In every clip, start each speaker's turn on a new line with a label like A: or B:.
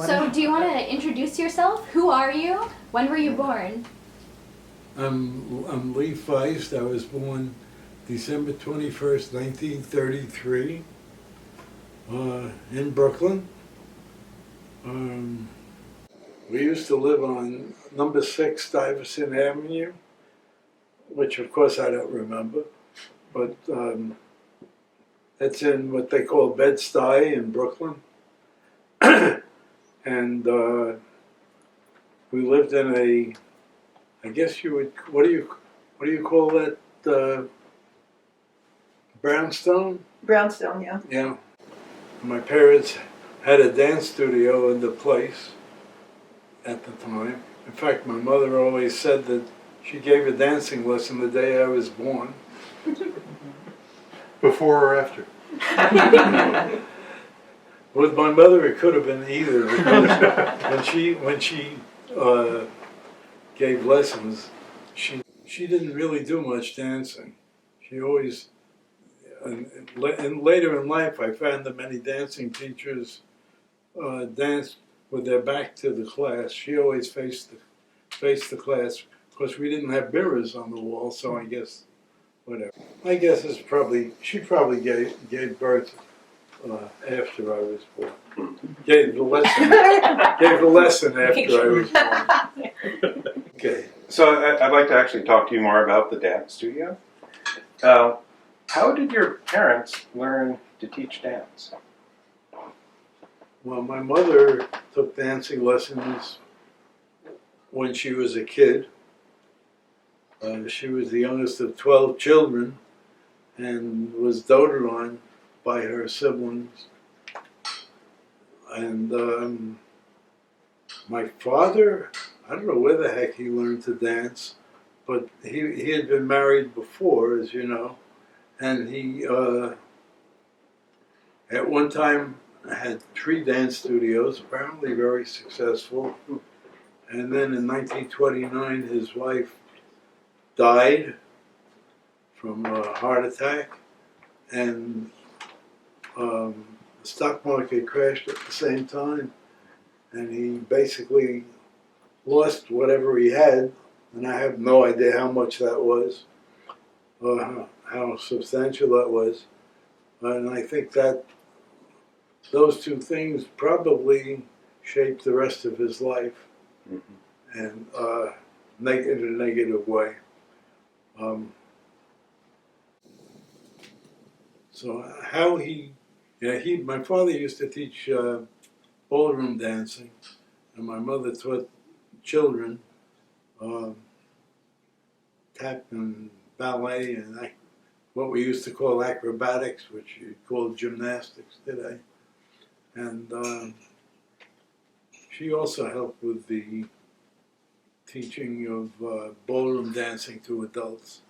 A: So, do you want to introduce yourself? Who are you? When were you born?
B: I'm Lee Feist. I was born December 21st, 1933, in Brooklyn. We used to live on number 6 Stuyvesant Avenue, which of course I don't remember, but it's in what they call Bed-Stuy in Brooklyn. And we lived in a, I guess you would, what do you call that, brownstone?
C: Brownstone, yeah.
B: Yeah. My parents had a dance studio in the place at the time. In fact, my mother always said that she gave a dancing lesson the day I was born.
D: Before or after?
B: With my mother, it could have been either. when she gave lessons, she didn't really do much dancing. She always, and later in life, I found that many dancing teachers danced with their back to the class. She always faced the class. Of course, we didn't have mirrors on the wall, so I guess whatever. I guess she probably gave birth after I was born. Gave the lesson after I was born. Okay.
D: So I'd like to actually talk to you more about the dance studio. How did your parents learn to teach dance?
B: Well, my mother took dancing lessons when she was a kid. She was the youngest of 12 children and was doted on by her siblings. And my father, I don't know where the heck he learned to dance, but he had been married before, as you know, and he at one time had 3 dance studios, apparently very successful. And then in 1929, his wife died from a heart attack, and the stock market crashed at the same time, and he basically lost whatever he had, and I have no idea how much that was, or how substantial that was. And I think that those 2 things probably shaped the rest of his life, and in a negative way. So how my father used to teach ballroom dancing, and my mother taught children tap and ballet and what we used to call acrobatics, which you call gymnastics today. And she also helped with the teaching of ballroom dancing to adults.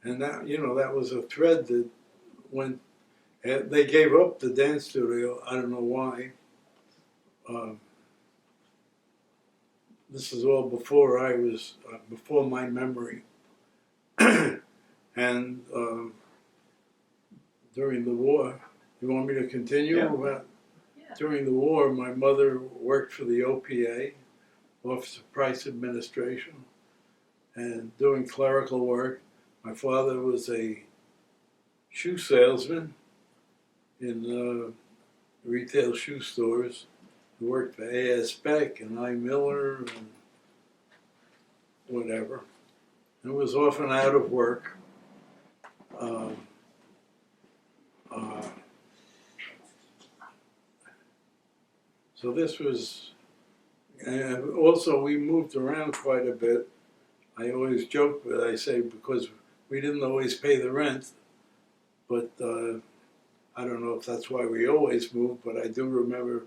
B: And that, that was a thread that went. They gave up the dance studio. I don't know why. This is all before before my memory. And during the war, you want me to continue?
D: Yeah.
B: During the war, my mother worked for the OPA, Office of Price Administration, and doing clerical work. My father was a shoe salesman in retail shoe stores. He worked for A.S. Beck and I. Miller and whatever. And was often out of work. So this was, and also we moved around quite a bit. I always joke, but I say because we didn't always pay the rent, but I don't know if that's why we always moved, but I do remember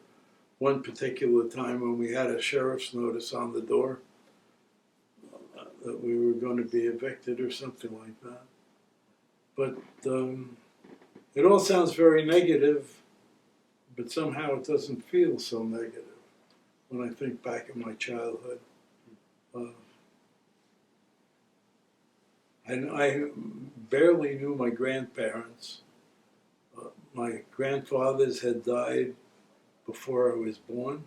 B: one particular time when we had a sheriff's notice on the door that we were going to be evicted or something like that. But it all sounds very negative, but somehow it doesn't feel so negative when I think back in my childhood. I barely knew my grandparents. my grandfathers had died before I was born,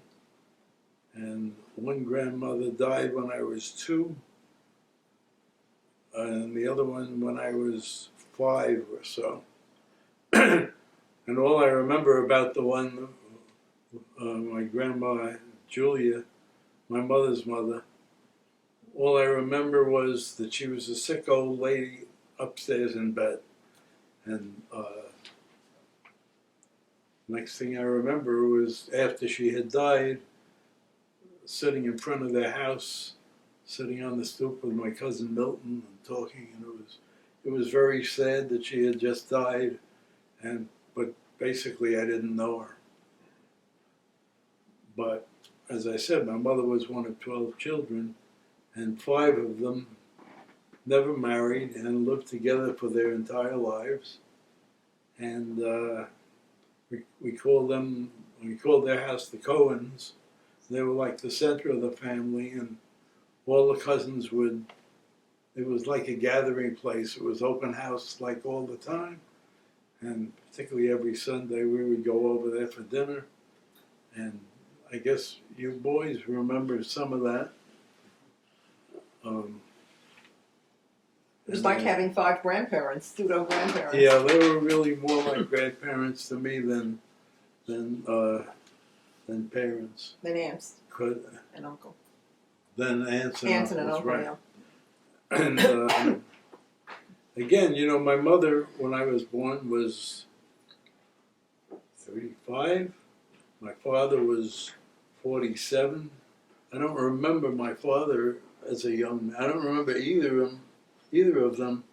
B: and one grandmother died when I was 2, and the other one when I was 5 or so. And all I remember about the one, my grandma Julia, my mother's mother, all I remember was that she was a sick old lady upstairs in bed. And next thing I remember was after she had died, sitting in front of their house, sitting on the stoop with my cousin Milton and talking, and it was very sad that she had just died, but basically I didn't know her. But as I said, my mother was one of 12 children, and 5 of them never married and lived together for their entire lives. And we called their house the Cohens. They were like the center of the family, and all the cousins it was like a gathering place. It was open house like all the time. And particularly every Sunday we would go over there for dinner. And I guess you boys remember some of that.
C: It was like having 5 grandparents, pseudo-grandparents.
B: Yeah, they were really more like grandparents to me than parents.
C: Then aunts
B: Could
C: and uncle.
B: Then aunts and
C: Aunts and an
B: uncles,
C: uncle,
B: right?
C: yeah.
B: And again, you know, my mother, when I was born, was 35. My father was 47. I don't remember my father as a young man. I don't remember either of them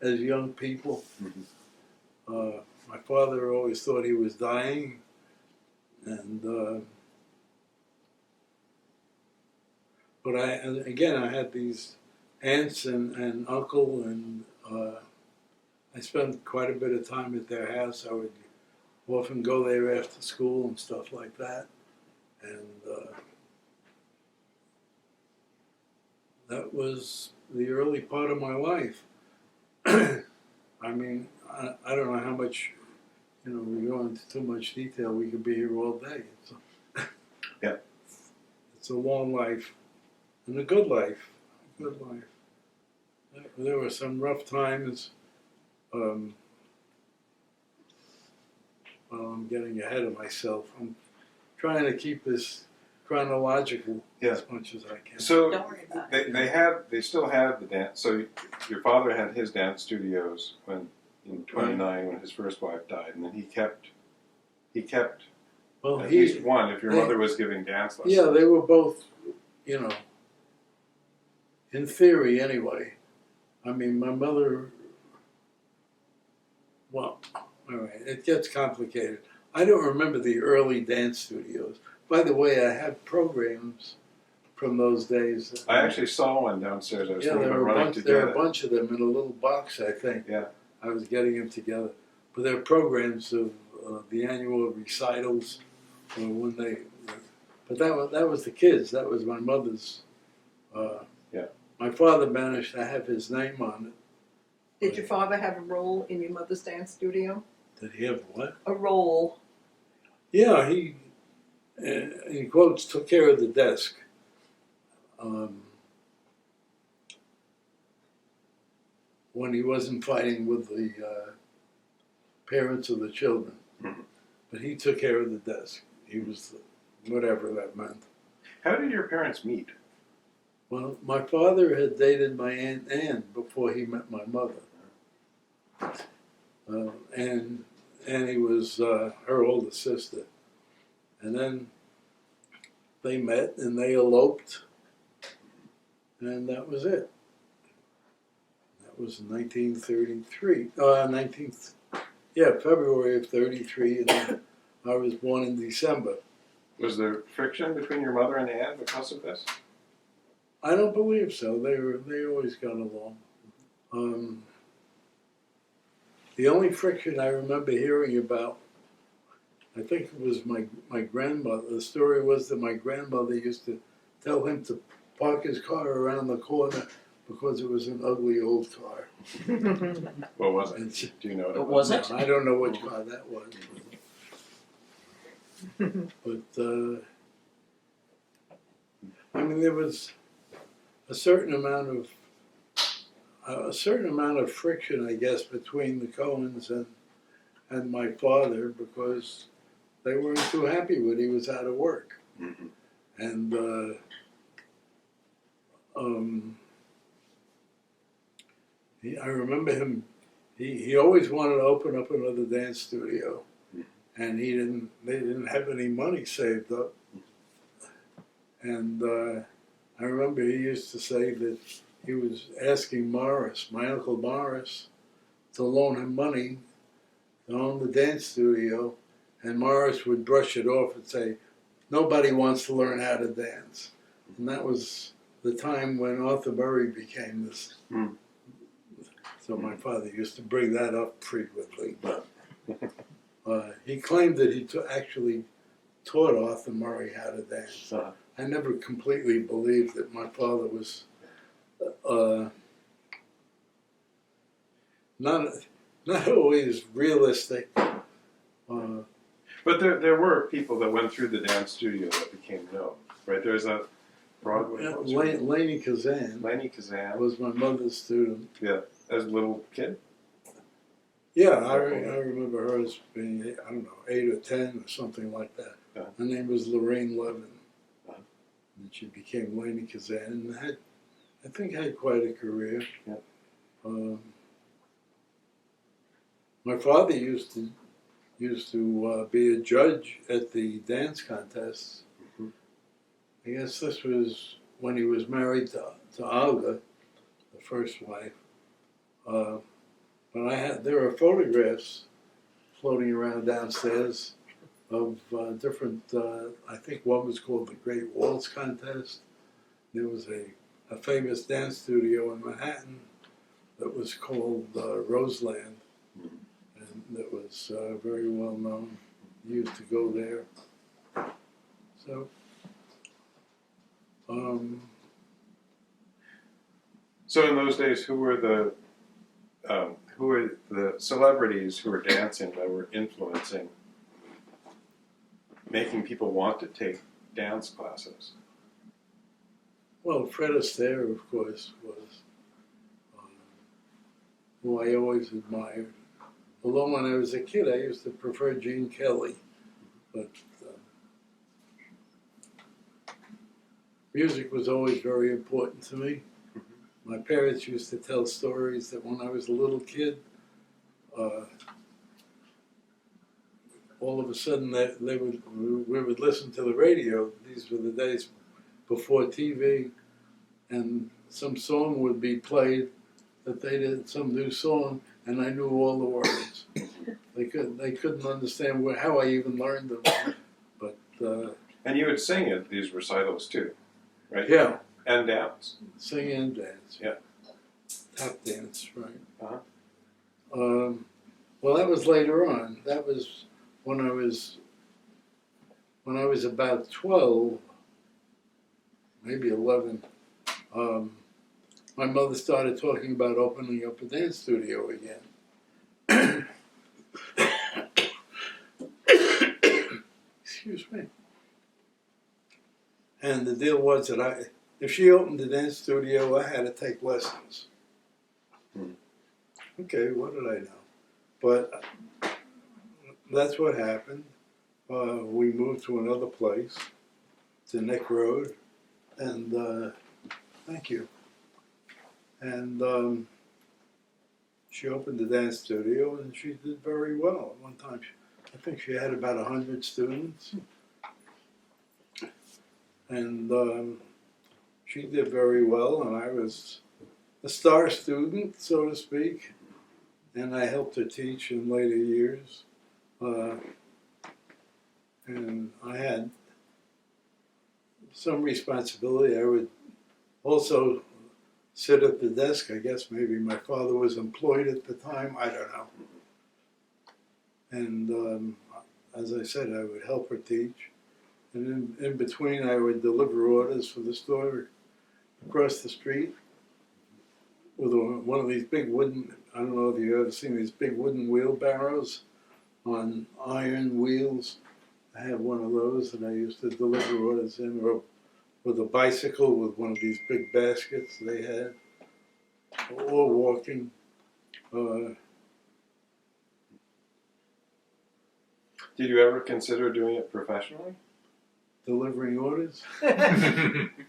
B: as young people.
D: Mm-hmm.
B: My father always thought he was dying, and but I had these aunts and uncle, and I spent quite a bit of time at their house. I would often go there after school and stuff like that, and that was the early part of my life. I mean, I don't know how much, you know, we go into too much detail. We could be here all day.
D: Yeah.
B: It's a long life and a good life. There were some rough times. Well, I'm getting ahead of myself. I'm trying to keep this chronological as much as I can.
D: So
C: Don't worry about it.
D: they still have the dance. So your father had his dance studios in '29 when his first wife died, and then he kept
B: Well,
D: at least one if your
B: they-
D: mother was giving dance lessons.
B: Yeah, they were both, you know, in theory anyway. I mean, my mother, well, all right, it gets complicated. I don't remember the early dance studios. By the way, I have programs from those days.
D: I actually saw one downstairs. I was
B: Yeah,
D: thinking
B: there
D: about
B: were,
D: running to
B: there
D: get
B: were a
D: it.
B: bunch of them in a little box, I think.
D: Yeah.
B: I was getting them together. But there are programs of the annual recitals when they. But that was the kids. That was my mother's.
D: Yeah.
B: My father managed to have his name on it.
C: Did your father have a role in your mother's dance studio?
B: Did he have what?
C: A role.
B: Yeah, he, in quotes, took care of the desk. When he wasn't fighting with the parents of the children.
D: Mhm.
B: But he took care of the desk. He was whatever that meant.
D: How did your parents meet?
B: Well, my father had dated my Aunt Anne before he met my mother. And Annie was her older sister. And then they met and they eloped. And that was it. That was 1933. February of 33. And then I was born in December.
D: Was there friction between your mother and Anne because of this?
B: I don't believe so. They always got along. The only friction I remember hearing about, I think it was my grandmother. The story was that my grandmother used to tell him to park his car around the corner because it was an ugly old car.
D: What was it?
B: It's-
D: Do you know what it
C: What
D: was?
C: was it?
B: I don't know which car that was. But, I mean, there was a certain amount of friction, I guess, between the Cohens and my father, because they weren't too happy when he was out of work.
D: Mhm.
B: And I remember him. He always wanted to open up another dance studio, and they didn't have any money saved up. And I remember he used to say that he was asking Morris, my Uncle Morris, to loan him money to own the dance studio, and Morris would brush it off and say, "Nobody wants to learn how to dance." And that was the time when Arthur Murray became this.
D: Mm.
B: So my father used to bring that up frequently, but he claimed that he actually taught Arthur Murray how to dance.
D: Uh-huh.
B: I never completely believed that my father was not always realistic.
D: But there were people that went through the dance studio that became known, right? There's a Broadway. what was her name?
B: Laney Kazan
D: Laney Kazan.
B: was my mother's student.
D: Yeah, as a little kid.
B: Yeah, I remember her as being, I don't know, 8 or 10 or something like that.
D: Yeah.
B: Her name was Lorraine Levin.
D: Uh-huh.
B: And she became Laney Kazan and I think had quite a career.
D: Yeah.
B: My father used to be a judge at the dance contests.
D: Mhm.
B: I guess this was when he was married to Olga, the first wife. But there are photographs floating around downstairs of different. I think one was called the Great Waltz Contest. There was a famous dance studio in Manhattan that was called Roseland, and that was very well known. You used to go there. So.
D: So in those days, who were the celebrities who were dancing that were influencing, making people want to take dance classes?
B: Well, Fred Astaire, of course, was who I always admired. Although when I was a kid, I used to prefer Gene Kelly, but music was always very important to me. My parents used to tell stories that when I was a little kid, all of a sudden we would listen to the radio. These were the days before TV, and some song would be played that they did, some new song, and I knew all the words. They couldn't understand how I even learned them, but
D: And you would sing at these recitals too, right?
B: yeah,
D: And dance.
B: sing and dance.
D: Yeah.
B: Tap dance, right?
D: Uh-huh.
B: Well, that was later on. That was when I was about 12, maybe 11. My mother started talking about opening up a dance studio again. Excuse me. And the deal was that if she opened a dance studio, I had to take lessons. Okay, what did I know? But that's what happened. We moved to another place, to Nick Road, and thank you. And she opened the dance studio, and she did very well. At one time, I think she had about 100 students, and she did very well. And I was a star student, so to speak, and I helped her teach in later years. And I had some responsibility. I would also sit at the desk. I guess maybe my father was employed at the time. I don't know. And as I said, I would help her teach. And in between, I would deliver orders for the store across the street. with one of these big wooden. I don't know if you've ever seen these big wooden wheelbarrows on iron wheels. I had one of those, and I used to deliver orders in, or with a bicycle with one of these big baskets they had, or walking.
D: Did you ever consider doing it professionally?
B: Delivering orders.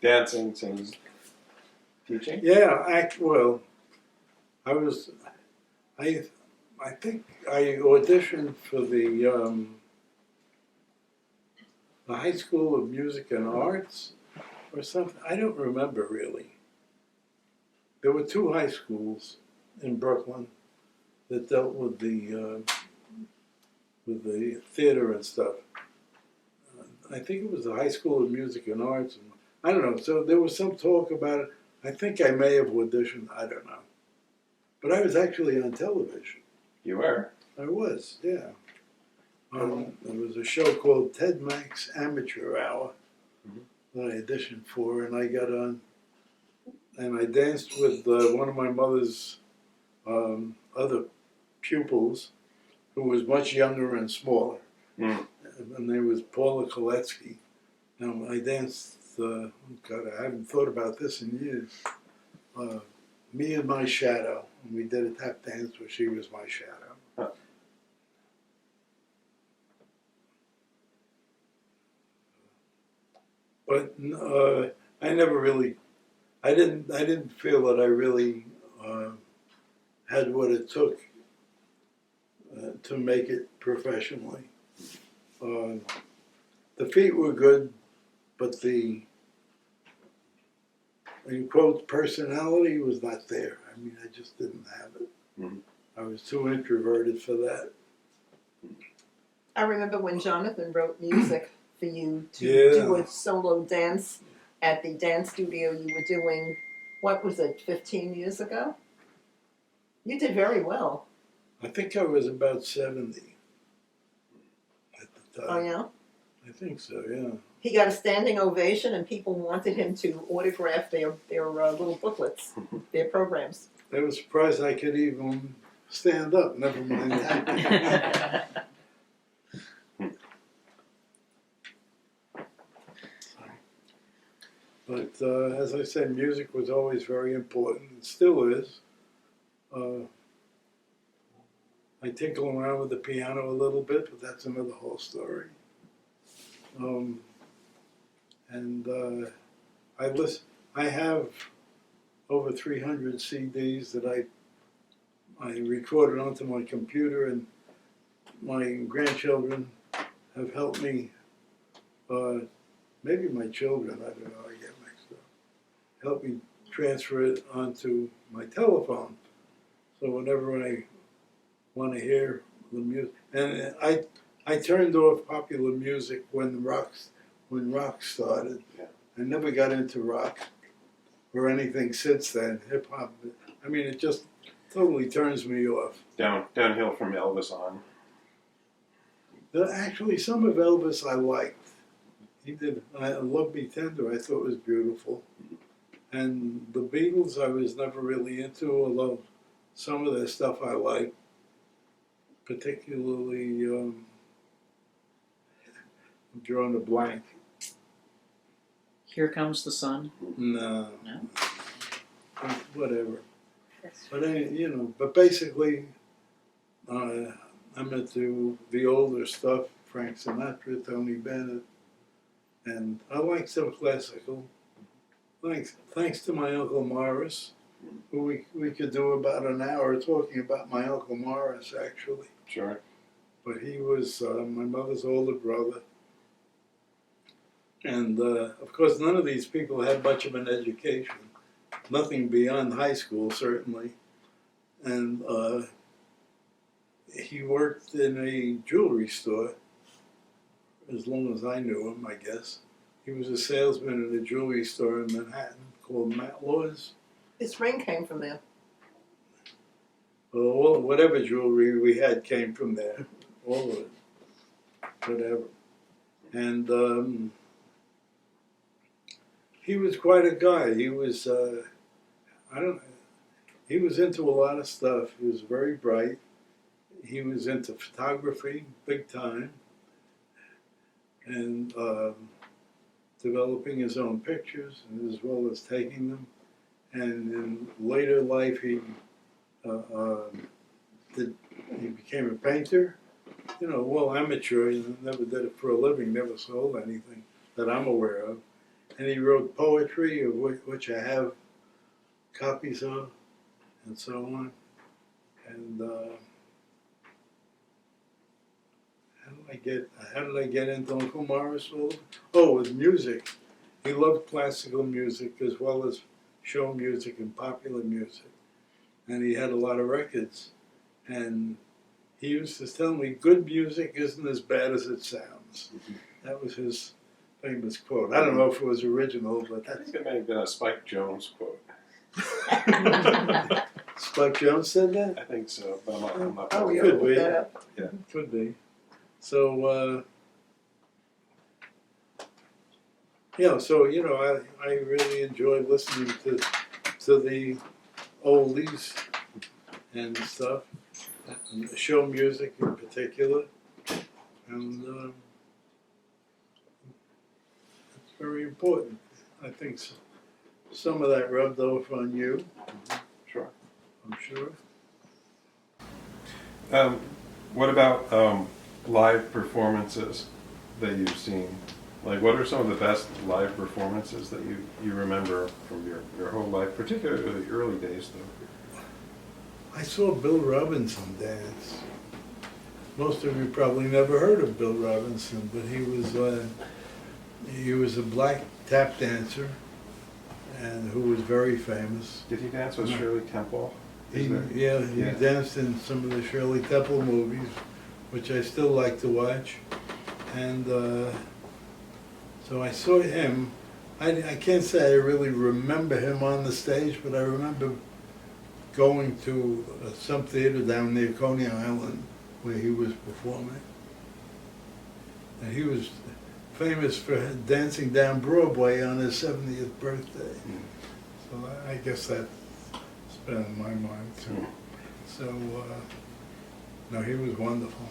D: Dancing, singing, teaching?
B: Yeah, well, I was, I think I auditioned for the High School of Music and Arts or something. I don't remember really. There were two high schools in Brooklyn that dealt with the theater and stuff. I think it was the High School of Music and Arts. And I don't know. So there was some talk about it. I think I may have auditioned. I don't know. But I was actually on television.
D: You were.
B: I was, yeah. There was a show called Ted Mack's Amateur Hour that I auditioned for, and I got on, and I danced with one of my mother's other pupils, who was much younger and smaller. And there was Paula Koletsky. Now I danced. God, I haven't thought about this in years. Me and My Shadow. And we did a tap dance where she was my shadow.
D: Huh.
B: But I never really. I didn't feel that I really had what it took to make it professionally. The feet were good, but the, in quotes, personality was not there. I mean, I just didn't have it.
D: Mhm.
B: I was too introverted for that.
C: I remember when Jonathan wrote music for you to
B: Yeah.
C: do a solo dance at the dance studio you were doing, what was it, 15 years ago? You did very well.
B: I think I was about 70 at the time.
C: Oh, yeah?
B: I think so, yeah.
C: He got a standing ovation, and people wanted him to autograph their little booklets, their programs.
B: They were surprised I could even stand up, never mind that. But as I said, music was always very important. It still is. I tinkle around with the piano a little bit, but that's another whole story. I have over 300 CDs that I recorded onto my computer, and my grandchildren have helped me. Maybe my children, I don't know, I get mixed up. Help me transfer it onto my telephone. So whenever I want to hear the music, and I turned off popular music when rock started.
D: Yeah.
B: I never got into rock or anything since then. Hip hop. I mean, it just totally turns me off.
D: Downhill from Elvis on.
B: Actually, some of Elvis I liked. He did. Love Me Tender. I thought was beautiful. And the Beatles I was never really into, although some of their stuff I liked. Particularly, I'm drawing a blank.
E: Here Comes the Sun.
B: No.
E: No?
B: Whatever. But basically, I'm into the older stuff, Frank Sinatra, Tony Bennett, and I like some classical. Thanks to my Uncle Morris, who we could do about an hour talking about my Uncle Morris, actually.
D: Sure.
B: But he was my mother's older brother. And, of course, none of these people had much of an education. Nothing beyond high school, certainly. And he worked in a jewelry store as long as I knew him, I guess. He was a salesman at a jewelry store in Manhattan called Matt Laws.
C: This ring came from there.
B: Well, whatever jewelry we had came from there. All of it. Whatever. And he was quite a guy. He was, he was into a lot of stuff. He was very bright. He was into photography, big time, and developing his own pictures as well as taking them. And in later life, he became a painter. You know, well, amateur. He never did it for a living. Never sold anything that I'm aware of. And he wrote poetry, of which I have copies of, and so on. And how did I get into Uncle Morris? Oh, with music. He loved classical music as well as show music and popular music. And he had a lot of records. And he used to tell me, good music isn't as bad as it sounds. That was his famous quote. I don't know if it was original, but
D: I think it may have been a Spike Jones quote.
B: Spike Jones said that?
D: I think so, but I'm not
C: Oh, yeah,
B: Could
C: look
B: be.
C: that up.
B: Could be. So, so, I really enjoy listening to the oldies and stuff, and show music in particular. And it's very important. I think some of that rubbed off on you,
D: Sure.
B: I'm sure.
D: What about live performances that you've seen? Like, what are some of the best live performances that you remember from your whole life, particularly the early days, though?
B: I saw Bill Robinson dance. Most of you probably never heard of Bill Robinson, but he was a black tap dancer, and who was very famous.
D: Did he dance with Shirley Temple?
B: He
D: Yeah.
B: danced in some of the Shirley Temple movies, which I still like to watch. And so I saw him. I can't say I really remember him on the stage, but I remember going to some theater down near Coney Island where he was performing. And he was famous for dancing down Broadway on his 70th birthday. So I guess that's been in my mind too. So, no, he was wonderful.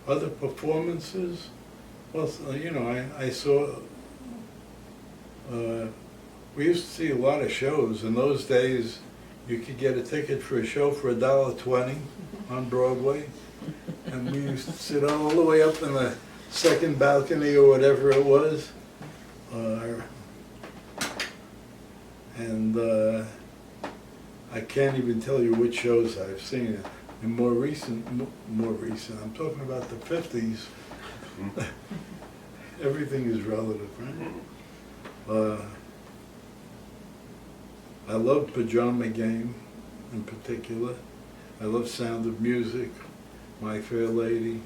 B: Other performances, well, I saw, we used to see a lot of shows. In those days, you could get a ticket for a show for $1.20 on Broadway. And we used to sit all the way up in the second balcony or whatever it was. And I can't even tell you which shows I've seen. And more recent, I'm talking about the 50s. Everything is relative, right? I love Pajama Game in particular. I love Sound of Music, My Fair Lady.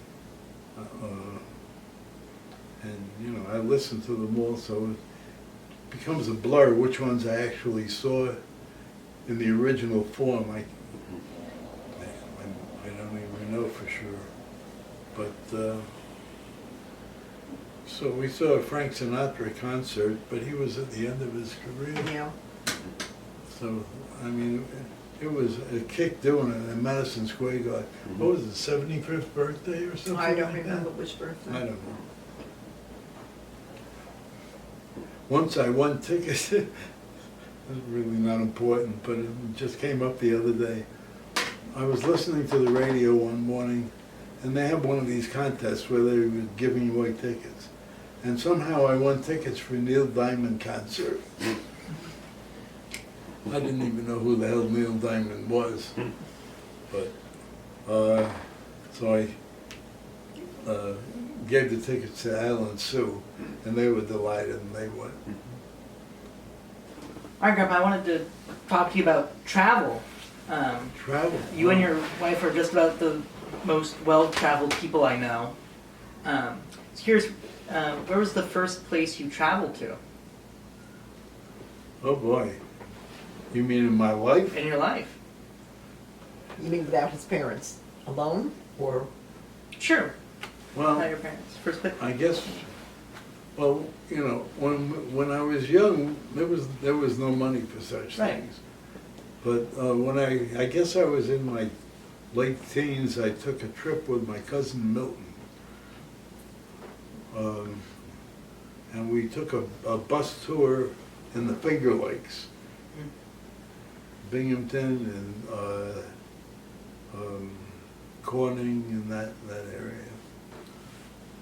B: And, I listen to them all, so it becomes a blur which ones I actually saw in the original form. I don't even know for sure. But, so we saw a Frank Sinatra concert, but he was at the end of his career.
C: Yeah.
B: So, it was a kick doing it in Madison Square Garden. What was it, 75th birthday or something
C: I don't
B: like
C: remember
B: that?
C: which birthday.
B: I don't know. Once I won tickets, it was really not important, but it just came up the other day. I was listening to the radio one morning, and they had one of these contests where they were giving away tickets. And somehow I won tickets for Neil Diamond concert. I didn't even know who the hell Neil Diamond was. But, so I gave the tickets to Al and Sue, and they were delighted, and they went.
E: All right, Grandpa, I wanted to talk to you about travel.
B: Travel.
E: You and your wife are just about the most well-traveled people I know. I was curious, where was the first place you traveled to
B: Oh boy. You mean in my life?
E: in your life?
C: You mean without his parents? Alone? Or
E: Sure.
B: Well,
E: Not your parents. First place.
B: I guess Well, you know, when I was young, there was no money for such
C: Right.
B: things. But when I guess I was in my late teens, I took a trip with my cousin Milton. And we took a bus tour in the Finger Lakes. Binghamton and Corning and that area.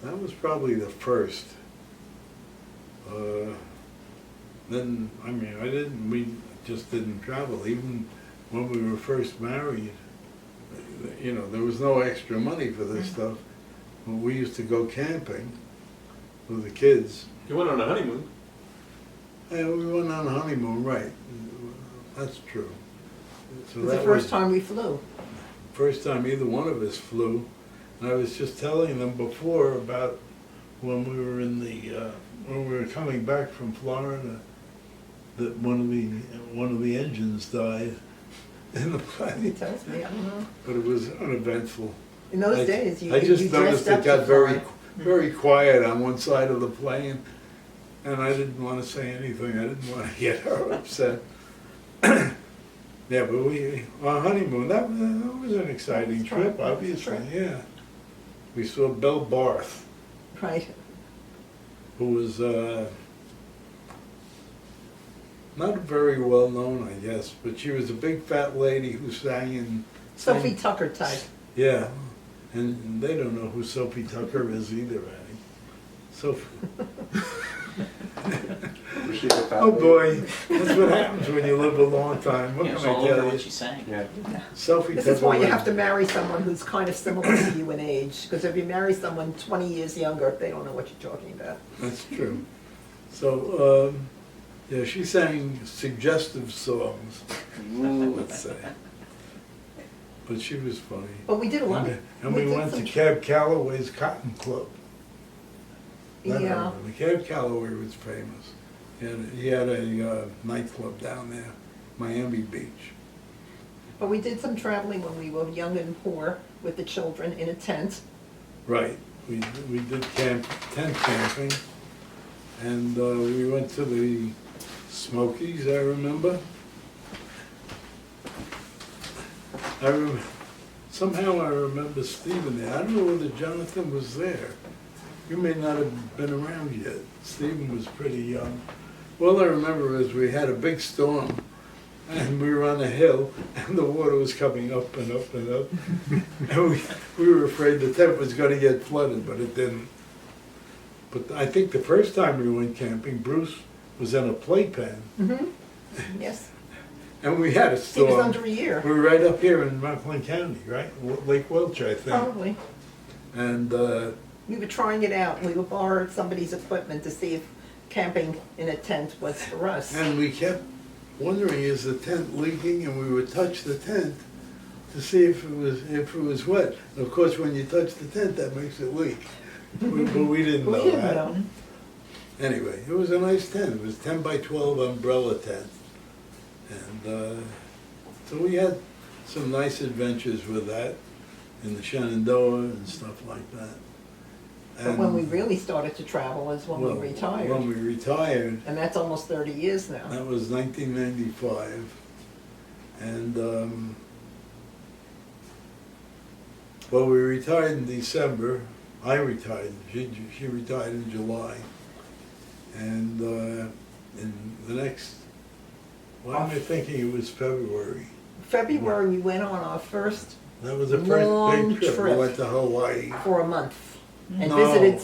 B: That was probably the first. Then, I mean, we just didn't travel. Even when we were first married, you know, there was no extra money for this stuff. When we used to go camping with the kids.
D: You went on a honeymoon.
B: And we went on a honeymoon, right. That's true. So
C: It was the
B: that
C: first time we flew.
B: First time either one of us flew. And I was just telling them before about when we were in the, when we were coming back from Florida, that one of the engines died in the
C: He
B: plane.
C: tells me, I don't know.
B: But it was uneventful.
C: In those
B: I-
C: days, you
B: I just
C: you
B: noticed
C: dressed up
B: it got
C: to
B: very,
C: fly.
B: very quiet on one side of the plane, and I didn't want to say anything. I didn't want to get her upset. Yeah, but our honeymoon, that was an exciting
C: That was fun.
B: trip,
C: That was a
B: obviously,
C: trip.
B: yeah. We saw Belle Barth,
C: Right.
B: who was not very well known, I guess, but she was a big fat lady who sang in.
C: Sophie
B: sang-
C: Tucker type.
B: Yeah, and they don't know who Sophie Tucker is either, Annie. Sophie.
D: Was she the fat
B: Oh
D: lady?
B: boy, that's what happens when you live a long time. What
F: Yeah,
B: can
F: so
B: I
F: all over
B: tell
F: what
B: you?
F: she sang.
D: Yeah.
B: Sophie
C: This
B: Tucker.
C: is why you
B: was-
C: have to marry someone who's kind of similar to you in age, because if you marry someone 20 years younger, they don't know what you're talking about.
B: That's true. So, yeah, she sang suggestive songs, let's say. But she was funny.
C: But we did a lot.
B: And we
C: did
B: went to
C: some-
B: Cab Calloway's Cotton Club. That I
C: Yeah.
B: remember. Cab Calloway was famous. He had a nightclub down there, Miami Beach.
C: But we did some traveling when we were young and poor with the children in a tent.
B: Right, we did tent camping, and we went to the Smokies, I remember. Somehow I remember Stephen there. I don't know whether Jonathan was there. You may not have been around yet. Stephen was pretty young. All I remember is we had a big storm, and we were on a hill, and the water was coming up and up and up. And we were afraid the tent was gonna get flooded, but it didn't. But I think the first time we went camping, Bruce was in a playpen,
C: Yes.
B: and we had a
C: He
B: storm.
C: was under a year,
B: We were right up here in Rockland County, right? Lake Welch, I think.
C: probably.
B: And,
C: We were trying it out. We would borrow somebody's equipment to see if camping in a tent was for us.
B: and we kept wondering, is the tent leaking? And we would touch the tent to see if it was wet. And of course, when you touch the tent, that makes it leak. But we didn't
C: We
B: know
C: didn't
B: that.
C: know.
B: Anyway, it was a nice tent. It was 10 by 12 umbrella tent. And so we had some nice adventures with that in the Shenandoah and stuff like that.
C: But when we really started to travel was when
B: Well,
C: we retired.
B: When we retired,
C: And that's almost 30 years now.
B: that was 1995. And, well, we retired in December. I retired. She retired in July. And in the next, what am I thinking? It was February.
C: February, we went on our first
B: That was the first
C: Long
B: big trip. We
C: trip.
B: went to Hawaii.
C: for a month and
B: No.
C: visited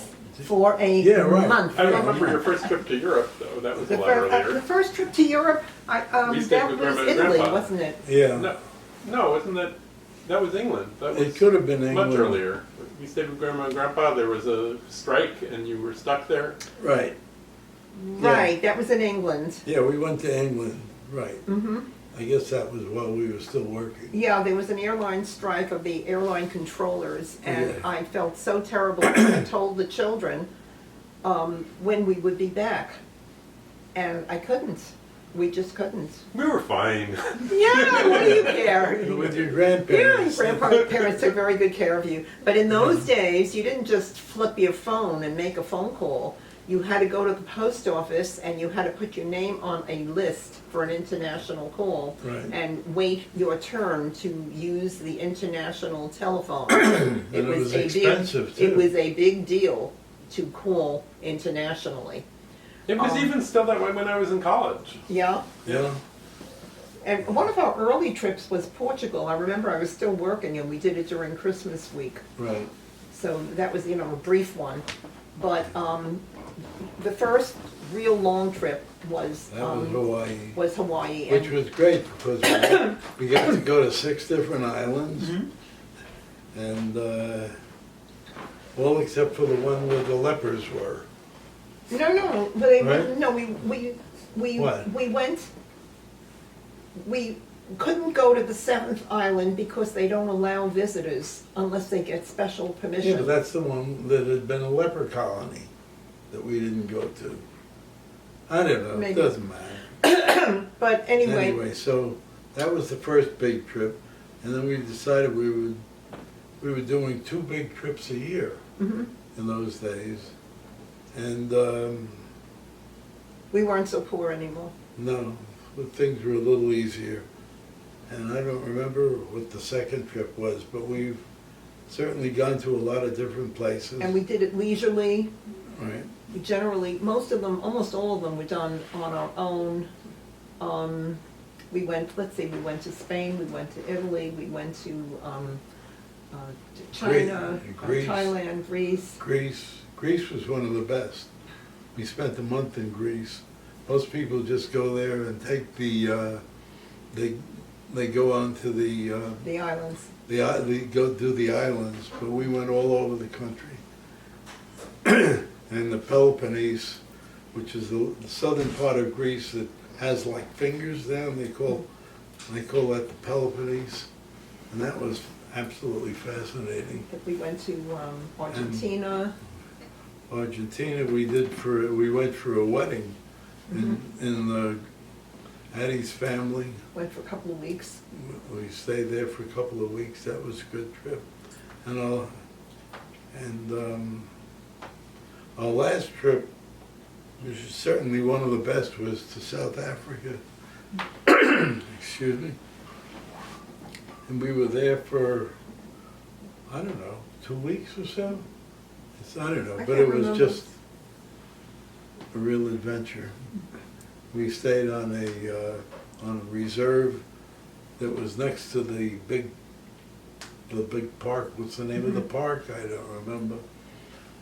C: for a
B: Yeah, right.
C: month.
G: I remember your first trip to Europe, though. That was a
C: The,
G: lot
C: the
G: earlier.
C: first trip to Europe,
G: We stayed
C: that
G: with
C: was
G: Grandma and
C: Italy,
G: Grandpa.
C: wasn't it?
B: Yeah.
G: No, wasn't that was England. That was
B: It could have been England.
G: much earlier. We stayed with Grandma and Grandpa. There was a strike, and you were stuck there.
B: Right. Yeah.
C: Right, that was in England.
B: Yeah, we went to England. Right.
C: Hmm.
B: I guess that was while we were still working.
C: Yeah, there was an airline strike of the airline controllers, and
B: Yeah.
C: I felt so terrible. I told the children when we would be back, and I couldn't. We just couldn't.
G: We were fine.
C: Yeah, what do you care?
B: With your
C: Yeah,
B: grandparents.
C: your grandparents took very good care of you. But in those days, you didn't just flip your phone and make a phone call. you had to go to the post office and you had to put your name on a list for an international call
B: Right.
C: and wait your turn to use the international telephone.
B: And it was expensive, too.
C: It was a big deal to call internationally.
G: It was
C: Um,
G: even still that way when I was in college.
C: Yeah.
B: Yeah.
C: And one of our early trips was Portugal. I remember I was still working and we did it during Christmas week.
B: Right.
C: So that was, a brief one. But the first real long trip was
B: That was Hawaii.
C: Hawaii.
B: Which was great because we got to go to 6 different islands. And all except for the one where the lepers were.
C: No, but they,
B: Right?
C: no, we
B: What?
C: we couldn't go to the 7th island because they don't allow visitors unless they get special
B: Yeah,
C: permission.
B: but that's the one that had been a leper colony that we didn't go to. I don't know, it
C: Maybe.
B: doesn't matter.
C: But anyway,
B: Anyway, so that was the first big trip, and then we decided we were doing 2 big trips a year
C: Mhm.
B: in those days. And
C: we weren't so poor anymore.
B: no, but things were a little easier. And I don't remember what the second trip was, but we've certainly gone to a lot of different places.
C: And we did it leisurely.
B: Right.
C: We generally, most of them, almost all of them were done on our own. We went, let's see, we went to Spain, we went to Italy, we went to China,
B: Greece.
C: Thailand, Greece.
B: Greece was one of the best. We spent a month in Greece. Most people just go there and take the, they go on to
C: The islands.
B: they go do the islands, but we went all over the country. And the Peloponnese, which is the southern part of Greece that has like fingers down, they call that the Peloponnese. And that was absolutely fascinating.
C: We went to Argentina.
B: Argentina, we went for a wedding in Addie's family.
C: Went for a couple of weeks.
B: We stayed there for a couple of weeks. That was a good trip. And our last trip, which is certainly one of the best, was to South Africa. Excuse me. And we were there for, I don't know, 2 weeks or so? I don't know,
C: I
B: but
C: can't
B: it was
C: remember.
B: just a real adventure. We stayed on a reserve that was next to the big park. What's the name of the park? I don't remember.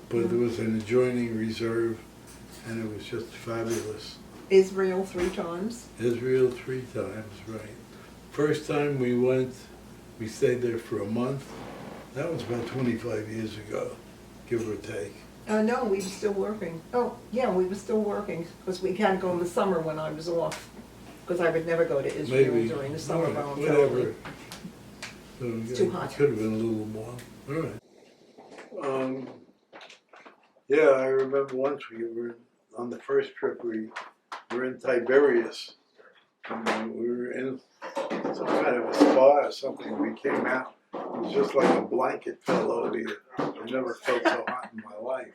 B: But there was an adjoining reserve, and it was just fabulous.
C: Israel 3 times.
B: Israel 3 times, right. First time we went, we stayed there for a month. That was about 25 years ago, give or take.
C: No, we were still working. Oh, yeah, we were still working because we had to go in the summer when I was off. Because I would never go to Israel
B: Maybe,
C: during the summer
B: all right,
C: voluntarily.
B: whatever. So,
C: It's
B: yeah,
C: too
B: it
C: hot.
B: Could have been a little more, all right. Yeah, I remember once we were, on the first trip, we were in Tiberias. And we were in some kind of a spa or something. We came out, it was just like a blanket fell over you. I never felt so hot in my life.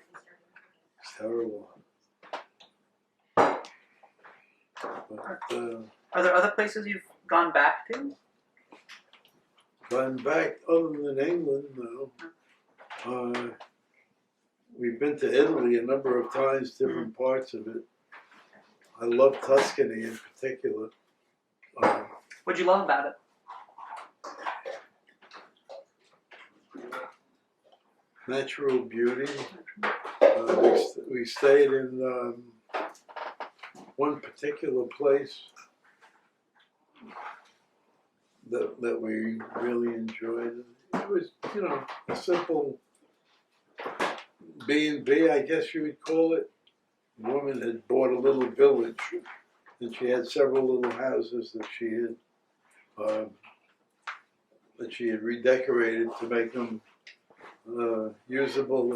B: It's terrible. But,
F: Are there other places you've gone back to?
B: gone back, other than England, no. We've been to Italy a number of times, different parts of it. I love Tuscany in particular.
F: What'd you love about it?
B: Natural beauty. We stayed in one particular place that we really enjoyed. It was, a simple B&B, I guess you would call it. The woman had bought a little village, and she had several little houses that she had redecorated to make them usable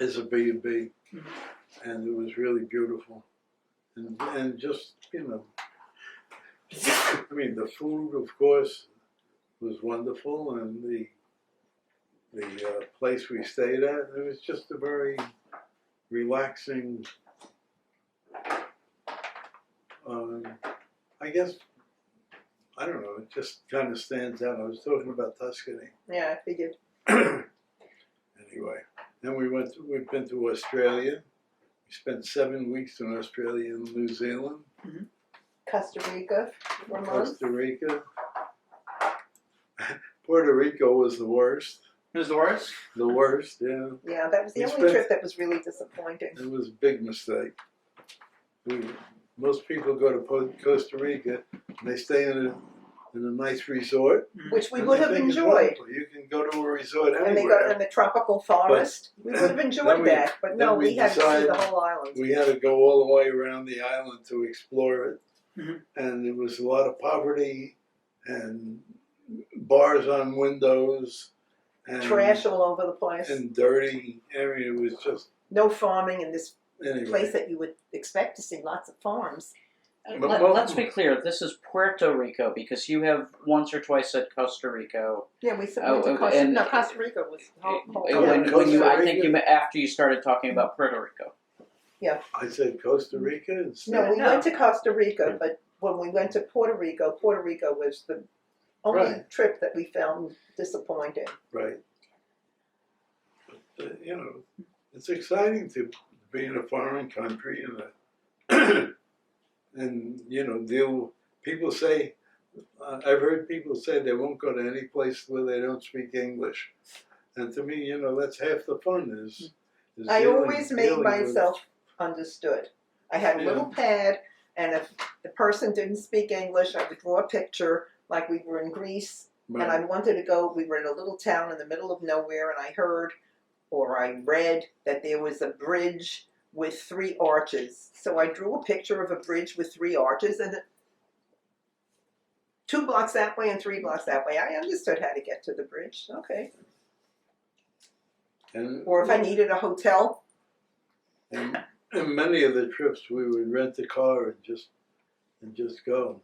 B: as a B&B, and it was really beautiful, and just I mean, the food, of course, was wonderful, and the place we stayed at. It was just a very relaxing. I guess I don't know. It just kind of stands out. I was talking about Tuscany.
C: Yeah, I figured.
B: Anyway, then we've been to Australia. We spent 7 weeks in Australia and New Zealand,
C: Costa Rica for a month.
B: Costa Rica. Puerto Rico was the worst.
F: It was the worst.
B: The worst, yeah.
C: Yeah, that was the
B: We
C: only
B: spent-
C: trip that was really disappointing.
B: It was a big mistake. Most people go to Costa Rica and they stay in a nice resort.
C: Which we
B: And
C: would
B: they
C: have
B: think it's
C: enjoyed.
B: wonderful. You can go to a resort
C: And they
B: anywhere.
C: got in the tropical forest. We would have
B: then
C: enjoyed
B: we-
C: that, but no,
B: then we
C: we had to see
B: decided
C: the whole island.
B: We had to go all the way around the island to explore it.
F: Mhm.
B: And it was a lot of poverty and bars on windows and
C: Trash all over the place.
B: and dirty. I mean, it was just
C: No farming in this
B: anyway.
C: place that you would expect to see lots of farms.
F: Let's be clear. This is Puerto Rico because you have once or twice said Costa Rica.
C: Yeah, we said
F: Oh,
C: went to Costa.
F: and-
C: No, Costa Rica was whole
B: Yeah,
F: When you, I
B: Costa
F: think you after you started talking about Puerto Rico.
B: I said Costa Rica instead.
C: No, we
F: No.
C: went to Costa Rica, but when we went to Puerto Rico was the only
B: Right.
C: trip that we found disappointing.
B: Right. But, it's exciting to be in a foreign country and deal. People say, I've heard people say they won't go to any place where they don't speak English, and to me, that's half the fun. Is
C: I
B: dealing-
C: always made
B: dealing with-
C: myself understood. I had a little pad, and if the person didn't speak English, I would draw a picture like we were in Greece, and I wanted to go. We were in a little town in the middle of nowhere, and I heard or I read that there was a bridge with 3 arches. So I drew a picture of a bridge with 3 arches, and 2 blocks that way and 3 blocks that way. I understood how to get to the bridge. Okay.
B: And,
C: Or if I needed a hotel,
B: and many of the trips, we would rent a car and just go.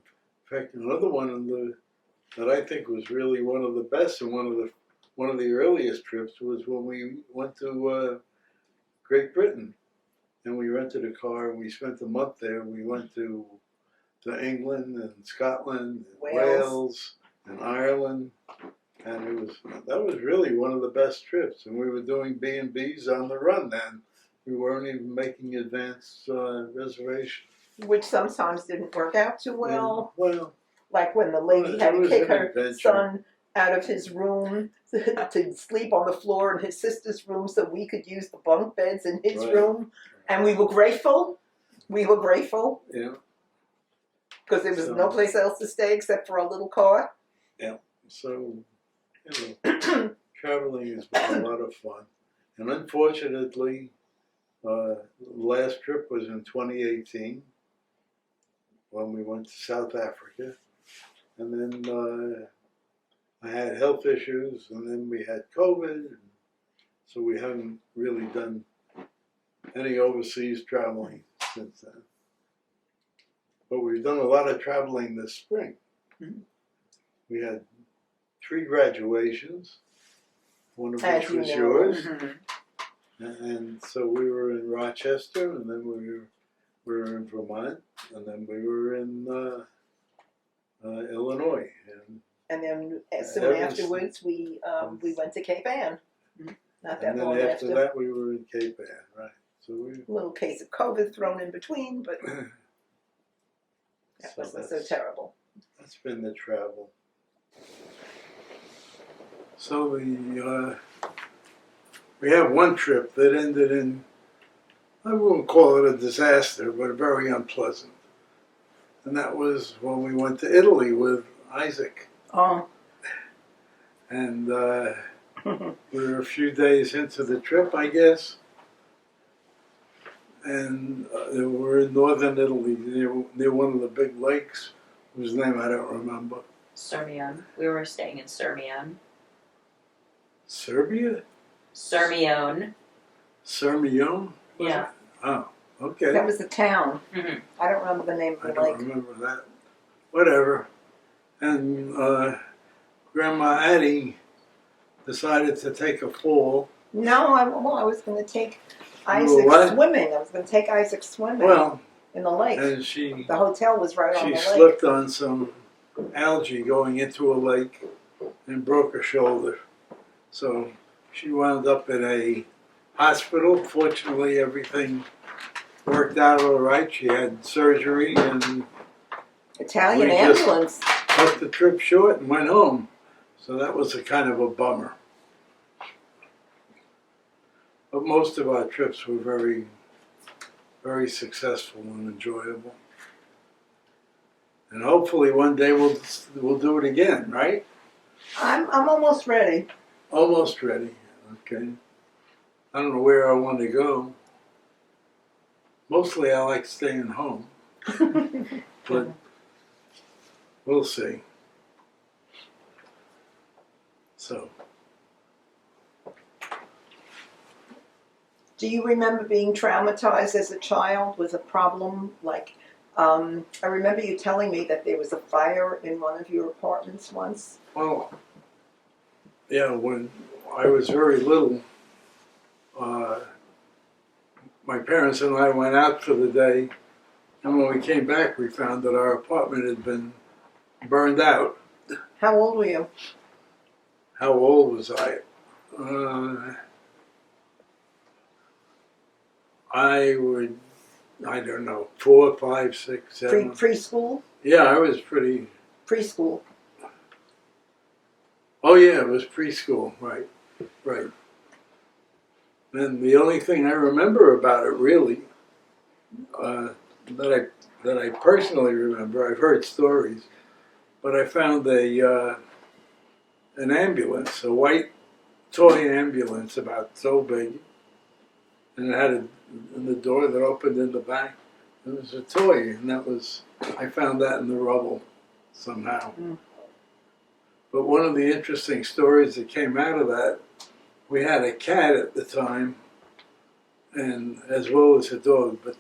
B: In fact, another one that I think was really one of the best and one of the earliest trips was when we went to Great Britain, and we rented a car and we spent a month there. We went to England and Scotland, and Wales and Ireland, and that was really one of the best trips. And we were doing B&Bs on the run then. We weren't even making advance reservations.
C: which sometimes didn't work out too well.
B: Well,
C: Like when the lady
B: It
C: had to
B: was
C: kick
B: an
C: her
B: adventure.
C: son out of his room to sleep on the floor in his sister's room so we could use the bunk beds in his
B: Right.
C: room. And we were grateful. We were grateful
B: yeah.
C: because there was
B: So-
C: no place else to stay except for a little car.
B: So, traveling has been a lot of fun. And unfortunately, the last trip was in 2018 when we went to South Africa. And then I had health issues, and then we had COVID. And so we haven't really done any overseas traveling since then. But we've done a lot of traveling this spring.
C: Mhm.
B: We had 3 graduations, one of
C: As
B: which
C: you
B: was
C: know.
B: yours.
F: Mm-hmm.
B: And so we were in Rochester, and then we were in Vermont, and then we were in Illinois.
C: And then soon
B: Evanston.
C: afterwards, we went to Cape Ann. Not that
B: And then
C: long
B: after
C: after.
B: that, we were in Cape Ann, right? So we.
C: Little case of COVID thrown in between, but that
B: So
C: wasn't so
B: that's-
C: terrible.
B: That's been the travel. So we have one trip that ended in, I won't call it a disaster, but very unpleasant. And that was when we went to Italy with Isaac.
F: Oh.
B: And we were a few days into the trip, I guess. And we're in northern Italy, near one of the big lakes, whose name I don't remember.
H: Sirmione. We were staying in Sirmione.
B: Serbia?
H: Sirmione.
B: Sirmione?
H: Yeah.
B: Oh, okay.
C: That was the town.
H: Mhm.
C: I don't remember the name of
B: I
C: the
B: don't
C: lake.
B: remember that. Whatever. And Grandma Addie decided to take a fall.
C: No, I was going to take
B: You were
C: Isaac
B: what?
C: swimming. I was going to take Isaac swimming
B: Well,
C: in the lake.
B: and she
C: The hotel was right on the lake.
B: slipped on some algae going into a lake and broke her shoulder. So she wound up in a hospital. Fortunately, everything worked out all right. She had surgery and
C: Italian
B: we just-
C: ambulance.
B: cut the trip short and went home. So that was a kind of a bummer. But most of our trips were very, very successful and enjoyable. And hopefully one day we'll do it again, right?
C: I'm almost ready.
B: Almost ready. Okay. I don't know where I want to go. Mostly I like staying home, but we'll see. So,
C: Do you remember being traumatized as a child with a problem? Like, I remember you telling me that there was a fire in one of your apartments once.
B: well, yeah, when I was very little, my parents and I went out for the day, and when we came back, we found that our apartment had been burned out.
C: How old were you?
B: How old was I? I don't know, 4, 5, 6, 7.
C: Preschool?
B: Yeah, I was pretty.
C: Preschool.
B: Oh yeah, it was preschool, right. And the only thing I remember about it, really, that I personally remember, I've heard stories, but I found an ambulance, a white toy ambulance about so big, and it had the door that opened in the back. It was a toy, and I found that in the rubble somehow.
C: Mm.
B: But one of the interesting stories that came out of that, we had a cat at the time, and as well as a dog, but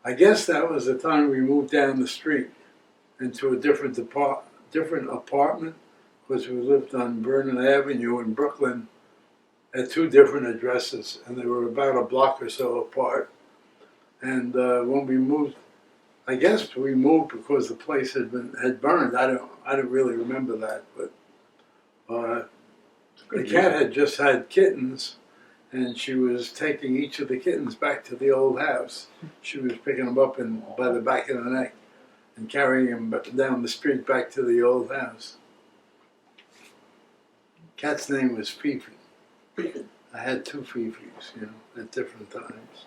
B: I guess that was the time we moved down the street into a different apartment, because we lived on Vernon Avenue in Brooklyn at 2 different addresses, and they were about a block or so apart. And when we moved, I guess we moved because the place had burned. I don't really remember that, but the cat had just had kittens, and she was taking each of the kittens back to the old house. She was picking them up by the back of the neck and carrying them down the street back to the old house. Cat's name was Fifi. I had 2 Fifis, at different times.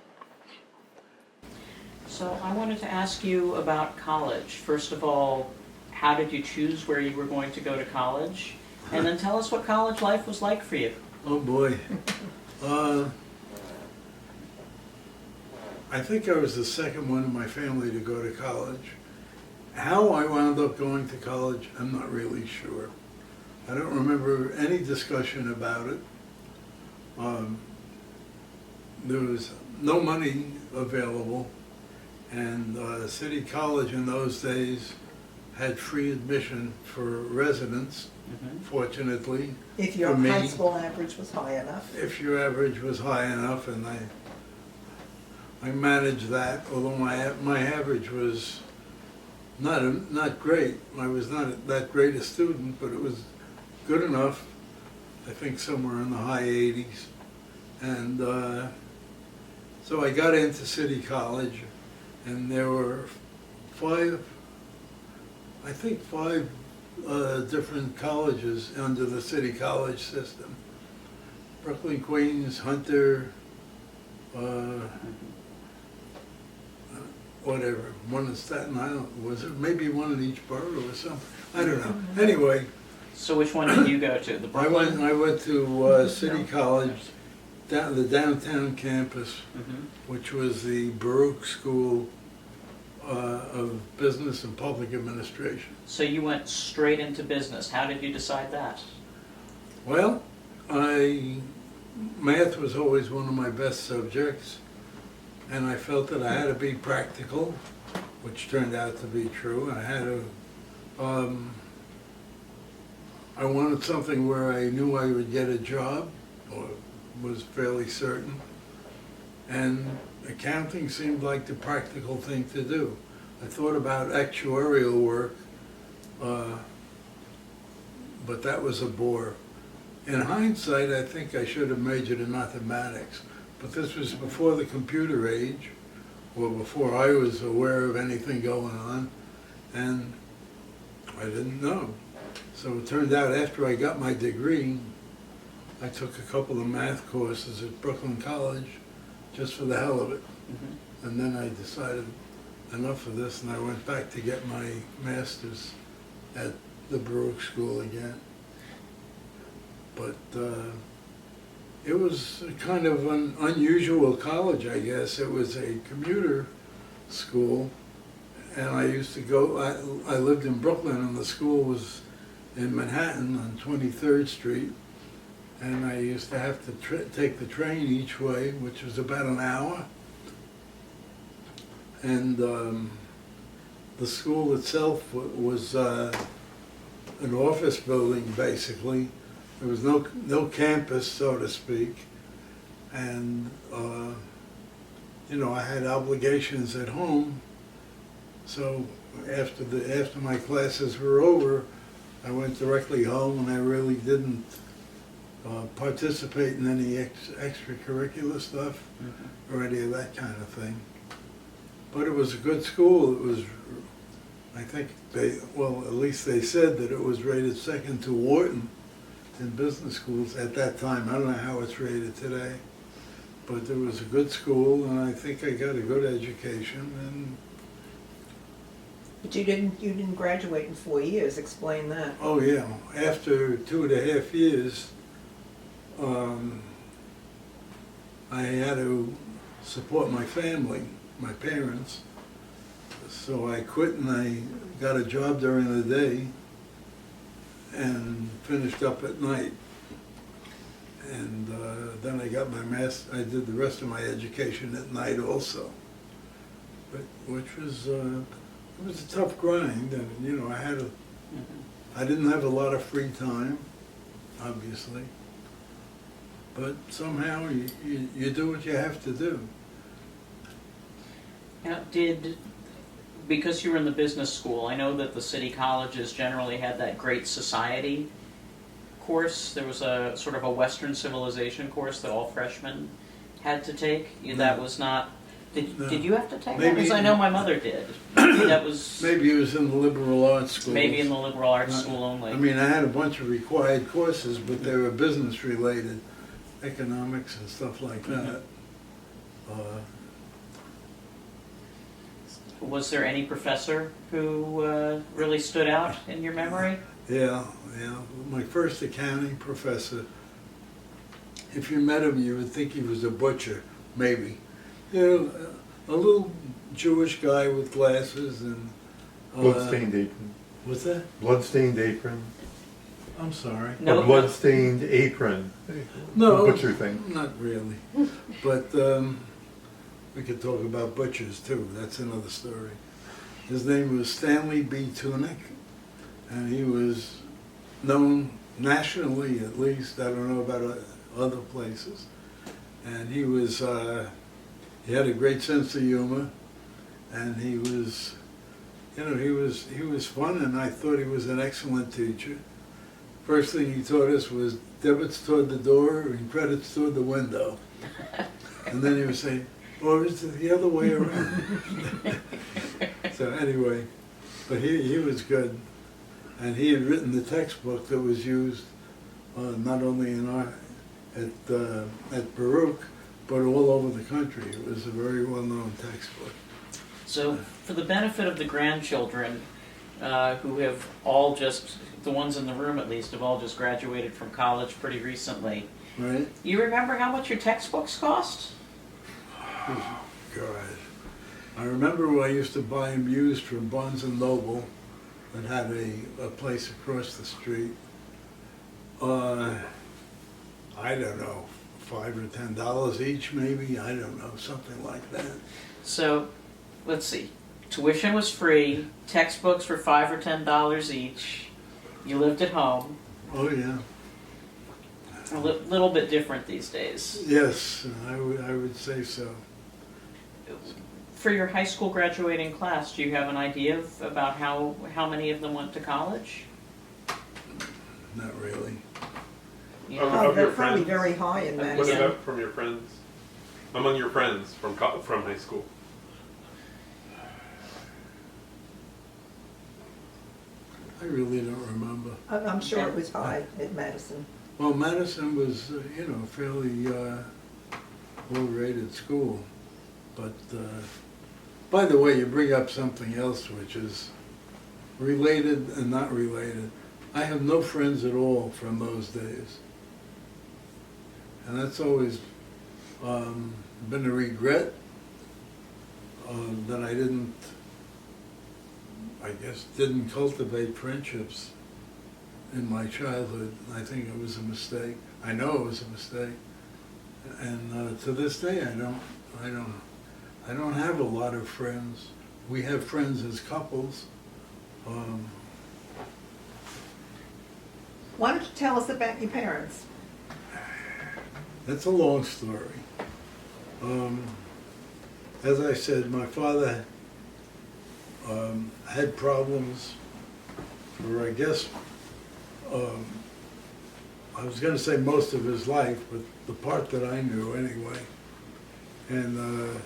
F: So I wanted to ask you about college. First of all, how did you choose where you were going to go to college? And then tell us what college life was like for you.
B: Oh boy. I think I was the second one in my family to go to college. How I wound up going to college, I'm not really sure. I don't remember any discussion about it. There was no money available, and City College in those days had free admission for residents, fortunately.
C: If your
B: For me.
C: high school average was high enough.
B: If your average was high enough, and I managed that, although my average was not great. I was not that great a student, but it was good enough. I think somewhere in the high 80s. And so I got into City College, and there were 5 different colleges under the City College system. Brooklyn, Queens, Hunter, whatever, one in Staten Island, was it maybe one in each borough or something? I don't know. Anyway,
F: So which one did you go to? The Brooklyn?
B: I went to City College, the downtown campus, which was the Baruch School of Business and Public Administration.
F: So you went straight into business. How did you decide that?
B: Well, math was always one of my best subjects, and I felt that I had to be practical, which turned out to be true. I I wanted something where I knew I would get a job, or was fairly certain. And accounting seemed like the practical thing to do. I thought about actuarial work, but that was a bore. In hindsight, I think I should have majored in mathematics, but this was before the computer age, or before I was aware of anything going on, and I didn't know. So it turned out after I got my degree, I took a couple of math courses at Brooklyn College, just for the hell of it.
F: Mhm.
B: And then I decided enough of this, and I went back to get my master's at the Baruch School again. But it was a kind of an unusual college, I guess. It was a commuter school, and I used to go, I lived in Brooklyn, and the school was in Manhattan on 23rd Street, and I used to have to take the train each way, which was about an hour. And the school itself was an office building, basically. There was no campus, so to speak, and you know, I had obligations at home. So after my classes were over, I went directly home, and I really didn't participate in any extracurricular stuff or any of that kind of thing. But it was a good school. It was, I think at least they said that it was rated second to Wharton in business schools at that time. I don't know how it's rated today, but it was a good school, and I think I got a good education. And
C: But you didn't graduate in 4 years. Explain that.
B: oh yeah, after 2.5 years, I had to support my family, my parents. So I quit, and I got a job during the day and finished up at night. And then I got my I did the rest of my education at night also, but which was it was a tough grind, and you know, I didn't have a lot of free time, obviously, but somehow you do what you have to do.
F: Now, because you were in the business school, I know that the city colleges generally had that Great Society course. There was a sort of a Western civilization course that all freshmen had to take. That was not. Did you have to take that?
B: Maybe-
F: Because I know my mother did. Maybe that was
B: Maybe it was in the liberal arts school.
F: maybe in the liberal arts school only.
B: I mean, I had a bunch of required courses, but they were business related, economics and stuff like that.
F: Was there any professor who really stood out in your memory?
B: Yeah. My first accounting professor, if you met him, you would think he was a butcher, maybe. You know, a little Jewish guy with glasses and...
I: Bloodstained apron.
B: What's that?
I: Bloodstained apron.
B: I'm sorry.
F: No.
I: A bloodstained apron.
B: No.
I: Butcher thing.
B: Not really. But we could talk about butchers too. That's another story. His name was Stanley B. Tunick, and he was known nationally, at least. I don't know about other places. And he was, he had a great sense of humor, and he was, you know, he was fun, and I thought he was an excellent teacher. First thing he taught us was debits toward the door and credits toward the window. And then he would say, or is it the other way around? So anyway, but he was good. And he had written the textbook that was used not only at Baruch, but all over the country. It was a very well-known textbook.
F: So, for the benefit of the grandchildren, who have all just, the ones in the room at least, have all just graduated from college pretty recently,
B: Right?
F: you remember how much your textbooks cost?
B: God. I remember I used to buy them used from Barnes & Noble that had a place across the street. I don't know, $5 or $10 each maybe, I don't know, something like that.
F: So, let's see. Tuition was free, textbooks were $5 or $10 each, you lived at home,
B: Oh, yeah.
F: A little bit different these days.
B: Yes, I would say so.
F: For your high school graduating class, do you have an idea about how many of them went to college?
B: Not really.
F: You
G: Oh,
F: know?
G: Of your
C: They're probably
G: friends?
C: very high in
G: What
C: Madison.
F: Yeah.
G: about from your friends? Among your friends from high school?
B: I really don't remember.
C: I'm sure it was high at Madison.
B: Well, Madison was, fairly well-rated school. But, by the way, you bring up something else which is related and not related. I have no friends at all from those days. And that's always been a regret that I didn't cultivate friendships in my childhood. I think it was a mistake. I know it was a mistake. And to this day, I don't have a lot of friends. We have friends as couples.
C: Why don't you tell us about your parents?
B: That's a long story. As I said, my father had problems for, I guess, I was going to say most of his life, but the part that I knew anyway. And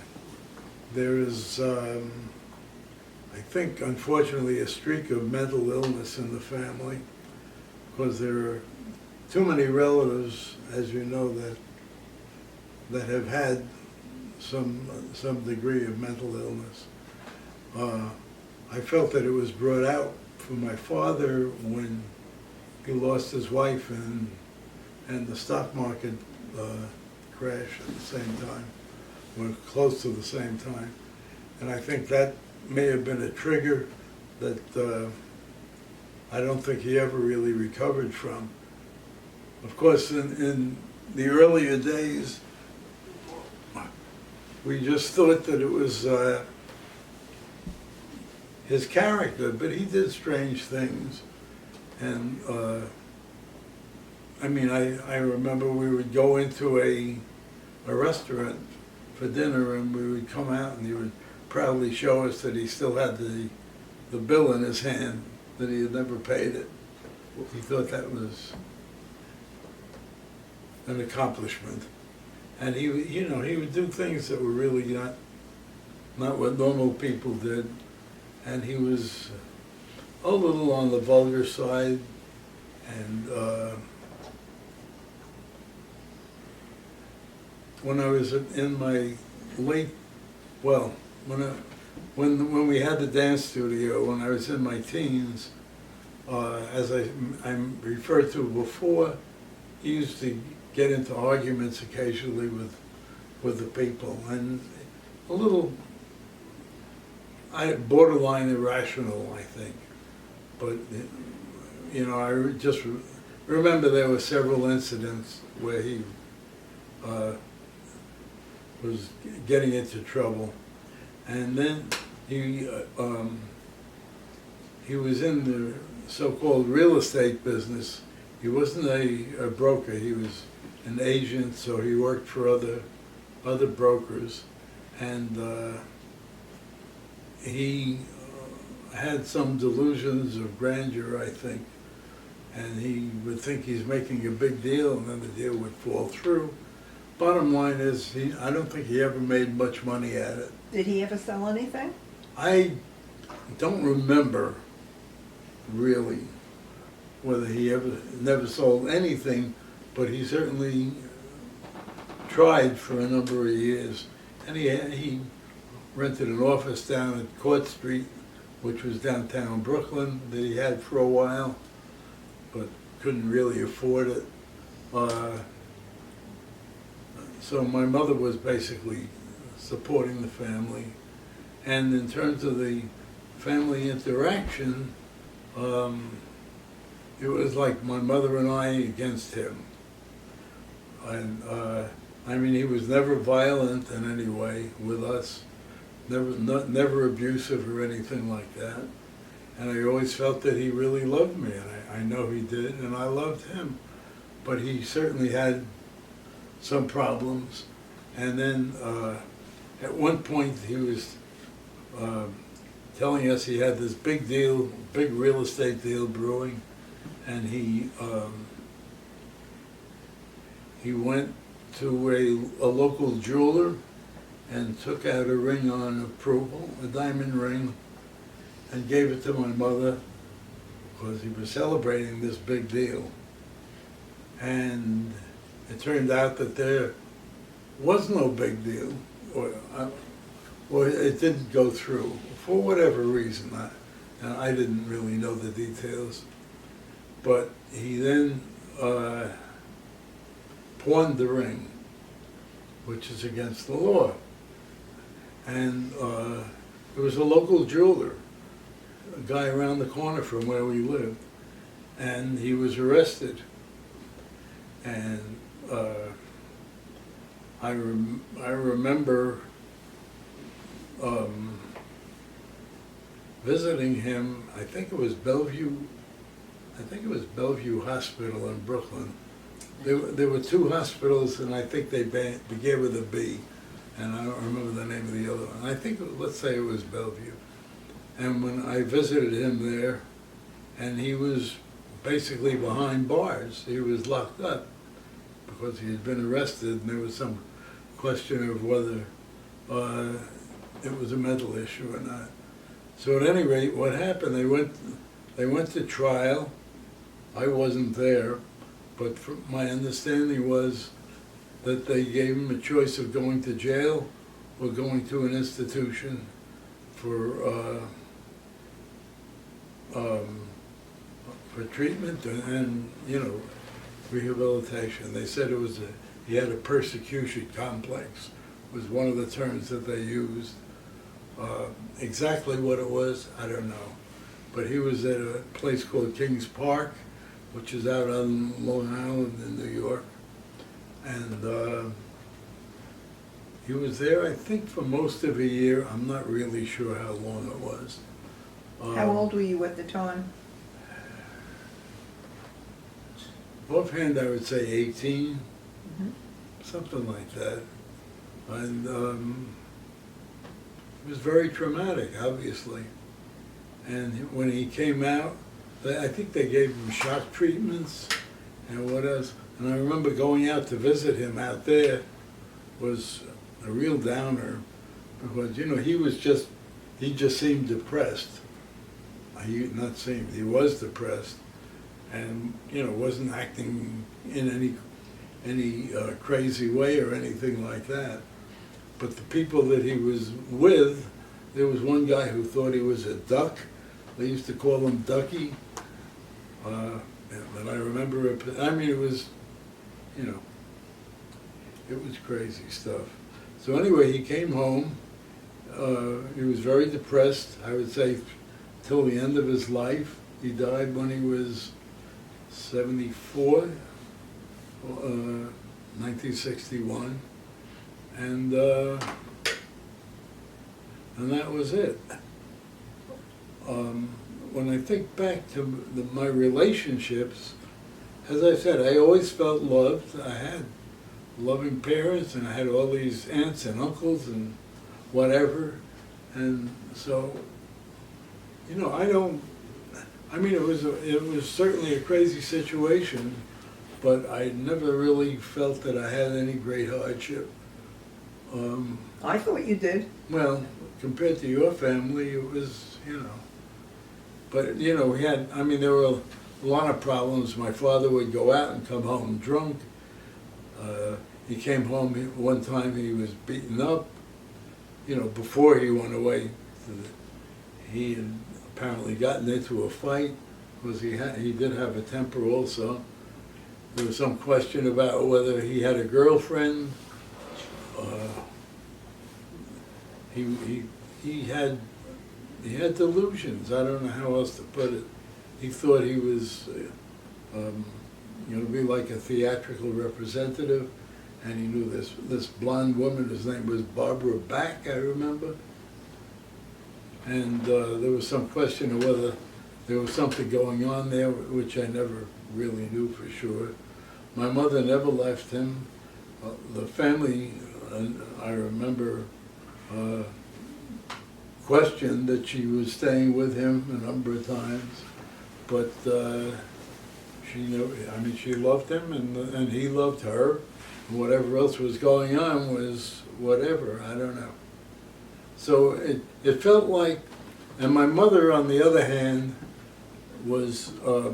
B: there is, I think, unfortunately, a streak of mental illness in the family, because there are too many relatives, as you know, that have had some degree of mental illness. I felt that it was brought out for my father when he lost his wife and the stock market crashed at the same time, or close to the same time. And I think that may have been a trigger that I don't think he ever really recovered from. Of course, in the earlier days, we just thought that it was his character, but he did strange things. And I remember we would go into a restaurant for dinner, and we would come out and he would proudly show us that he still had the bill in his hand, that he had never paid it. He thought that was an accomplishment. And he would do things that were really not what normal people did. And he was a little on the vulgar side, and when I was in my late, when we had the dance studio, when I was in my teens, as I referred to before, he used to get into arguments occasionally with the people, and a little borderline irrational, I think. But I just remember there were several incidents where he was getting into trouble, and then he was in the so-called real estate business. He wasn't a broker. He was an agent, so he worked for other brokers, and he had some delusions of grandeur, I think, and he would think he's making a big deal, and then the deal would fall through. Bottom line is, I don't think he ever made much money at it.
C: Did he ever sell anything?
B: I don't remember really whether he never sold anything, but he certainly tried for a number of years. And he rented an office down at Court Street, which was downtown Brooklyn, that he had for a while, but couldn't really afford it. So my mother was basically supporting the family. And in terms of the family interaction, it was like my mother and I against him. And he was never violent in any way with us, never abusive or anything like that. and I always felt that he really loved me, and I know he did, and I loved him. But he certainly had some problems, and then at one point he was telling us he had this big real estate deal brewing, and he went to a local jeweler and took out a ring on approval, a diamond ring, and gave it to my mother because he was celebrating this big deal. And it turned out that there was no big deal, or it didn't go through for whatever reason. I didn't really know the details, but he then pawned the ring, which is against the law. And there was a local jeweler, a guy around the corner from where we lived, and he was arrested. And I remember visiting him. I think it was Bellevue Hospital in Brooklyn. There were two hospitals, and I think they began with a B, and I don't remember the name of the other one. I think, let's say it was Bellevue. And when I visited him there, and he was basically behind bars, he was locked up because he had been arrested, and there was some question of whether it was a mental issue or not. So at any rate, what happened, they went to trial. I wasn't there, but my understanding was that they gave him a choice of going to jail or going to an institution for treatment and rehabilitation. They said he had a persecution complex, was one of the terms that they used. Exactly what it was, I don't know. But he was at a place called Kings Park, which is out on Long Island in New York. And he was there, I think, for most of a year. I'm not really sure how long it was.
C: How old were you at the time?
B: Offhand, I would say 18, something like that. And it was very traumatic, obviously. And when he came out, I think they gave him shock treatments and what else. And I remember going out to visit him out there was a real downer because, he just seemed depressed. He was depressed and, wasn't acting in any crazy way or anything like that. But the people that he was with, there was one guy who thought he was a duck. They used to call him Ducky. But I remember it. I mean, it was, it was crazy stuff. So anyway, he came home. He was very depressed, I would say, till the end of his life. He died when he was 74, 1961. And that was it. When I think back to my relationships, as I said, I always felt loved. I had loving parents, and I had all these aunts and uncles and whatever. And so, it was certainly a crazy situation, but I never really felt that I had any great hardship.
C: I thought you did.
B: Well, compared to your family, it was, But, there were a lot of problems. My father would go out and come home drunk. He came home one time, he was beaten up, before he went away. He had apparently gotten into a fight because he did have a temper also. There was some question about whether he had a girlfriend. He had delusions. I don't know how else to put it. He thought he was be like a theatrical representative, and he knew this blonde woman. His name was Barbara Back, I remember. and there was some question of whether there was something going on there, which I never really knew for sure. My mother never left him. The family, I remember, questioned that she was staying with him a number of times, but she knew. I mean, she loved him, and he loved her. And whatever else was going on was whatever. I don't know. So it felt like, and my mother, on the other hand, was a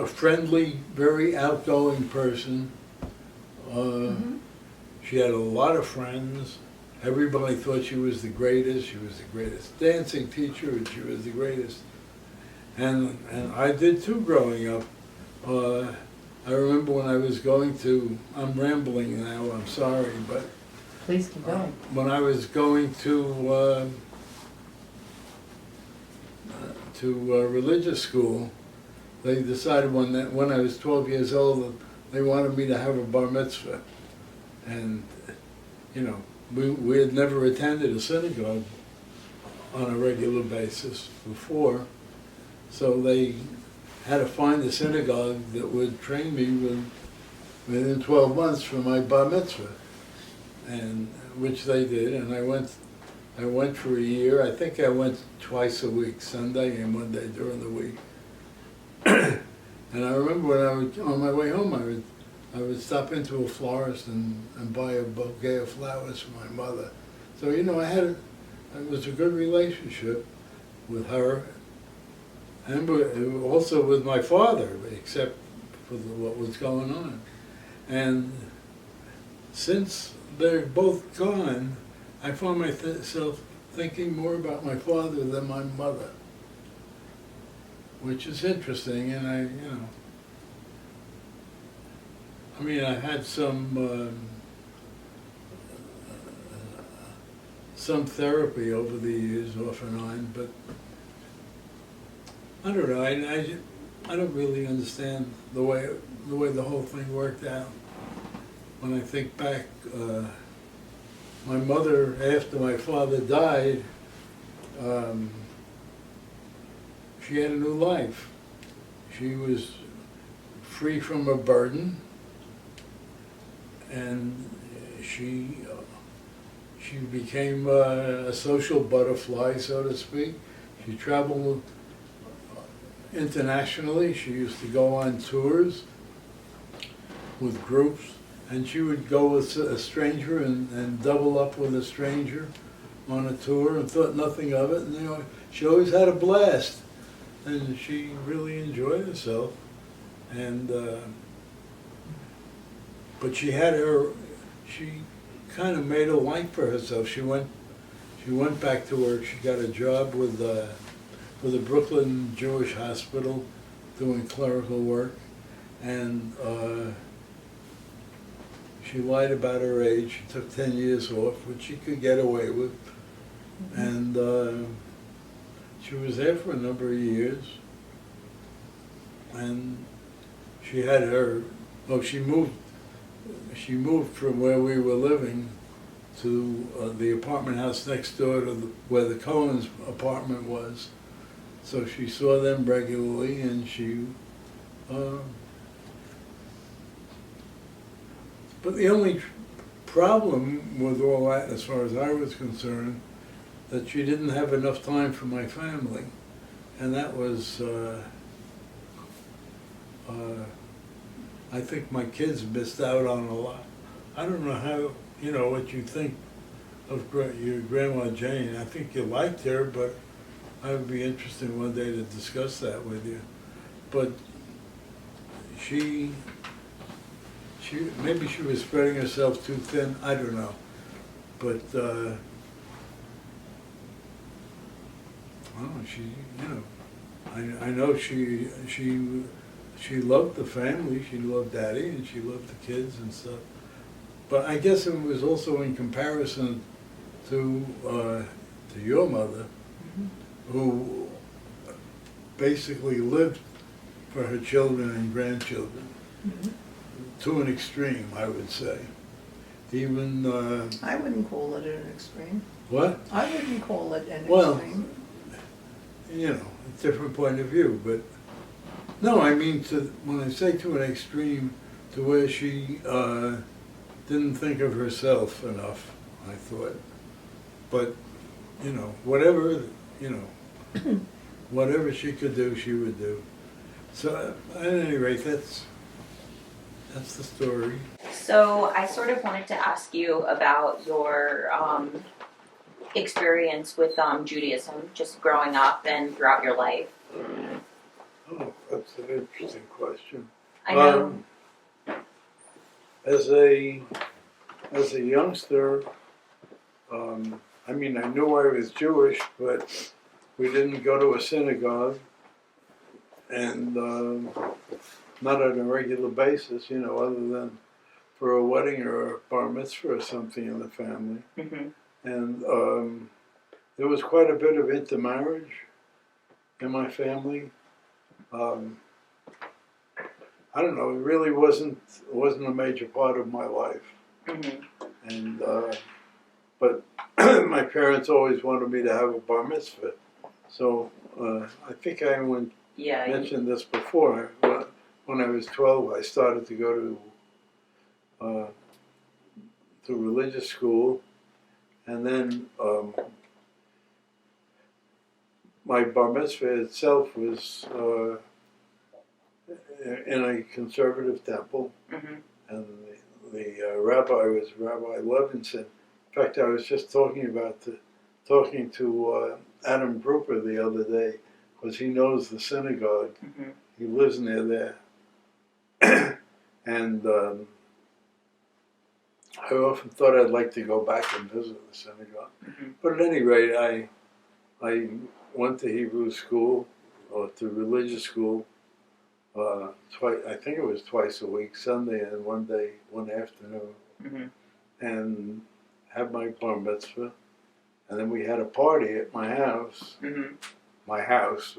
B: friendly, very outgoing person. She had a lot of friends. Everybody thought she was the greatest. She was the greatest dancing teacher, and she was the greatest. And I did too growing up. I remember when I was going to, I'm rambling now, I'm sorry, but
E: Please keep going.
B: when I was going to religious school, they decided when I was 12 years old that they wanted me to have a bar mitzvah. And, you know, we had never attended a synagogue on a regular basis before, so they had to find a synagogue that would train me within 12 months for my bar mitzvah, and which they did. And I went for a year. I think I went twice a week, Sunday and one day during the week. And I remember when I was on my way home, I would stop into a florist and buy a bouquet of flowers for my mother. So, you know, it was a good relationship with her, and also with my father, except for what was going on. And since they're both gone, I found myself thinking more about my father than my mother, which is interesting. And I mean, I had some therapy over the years, off and on, but I don't know. I don't really understand the way the whole thing worked out. When I think back, my mother, after my father died, she had a new life. She was free from a burden, and she became a social butterfly, so to speak. She traveled internationally. She used to go on tours with groups, and she would go with a stranger and double up with a stranger on a tour and thought nothing of it. And you know, she always had a blast, and she really enjoyed herself. And but she kind of made a life for herself. She went back to work. She got a job with the Brooklyn Jewish Hospital doing clerical work, and she lied about her age. She took 10 years off, which she could get away with. And she was there for a number of years. And she had she moved from where we were living to the apartment house next door to where the Cohen's apartment was. So she saw them regularly, and she but the only problem with all that, as far as I was concerned, that she didn't have enough time for my family. And that was, I think my kids missed out on a lot. I don't know how, you know, what you think of your Grandma Jane. I think you liked her, but I would be interested one day to discuss that with you. But maybe she was spreading herself too thin, I don't know. But, I know she loved the family, she loved Daddy, and she loved the kids and stuff. But I guess it was also in comparison to your mother, who basically lived for her children and grandchildren, to an extreme, I would say. even
C: I wouldn't call it an extreme.
B: what?
C: I wouldn't call it an
B: Well,
C: extreme.
B: You know, a different point of view, but no, I mean when I say to an extreme, to where she didn't think of herself enough, I thought. But you know, whatever whatever she could do, she would do. So at any rate, that's the story.
H: So I sort of wanted to ask you about your experience with Judaism, just growing up and throughout your life.
B: Oh, that's an interesting question.
H: I know.
B: As a youngster, I mean, I knew I was Jewish, but we didn't go to a synagogue, and not on a regular basis, you know, other than for a wedding or a bar mitzvah or something in the family.
H: Mm-hmm.
B: And there was quite a bit of intermarriage in my family. I don't know, it really wasn't a major part of my life.
H: Mm-hmm.
B: And but my parents always wanted me to have a bar mitzvah. So I think I mentioned this before. When I was 12, I started to go to religious school, and then my bar mitzvah itself was in a conservative temple,
H: Mm-hmm.
B: and the rabbi was Rabbi Levinson. In fact, I was just talking to Adam Brooper the other day, because he knows the synagogue.
H: Mm-hmm.
B: He lives near there, and I often thought I'd like to go back and visit the synagogue.
H: Mm-hmm.
B: But at any rate, I went to Hebrew school, or to religious school, I think it was twice a week, Sunday and one afternoon,
H: Mm-hmm.
B: and had my bar mitzvah. And then we had a party at my house.
H: Mm-hmm.
B: My house.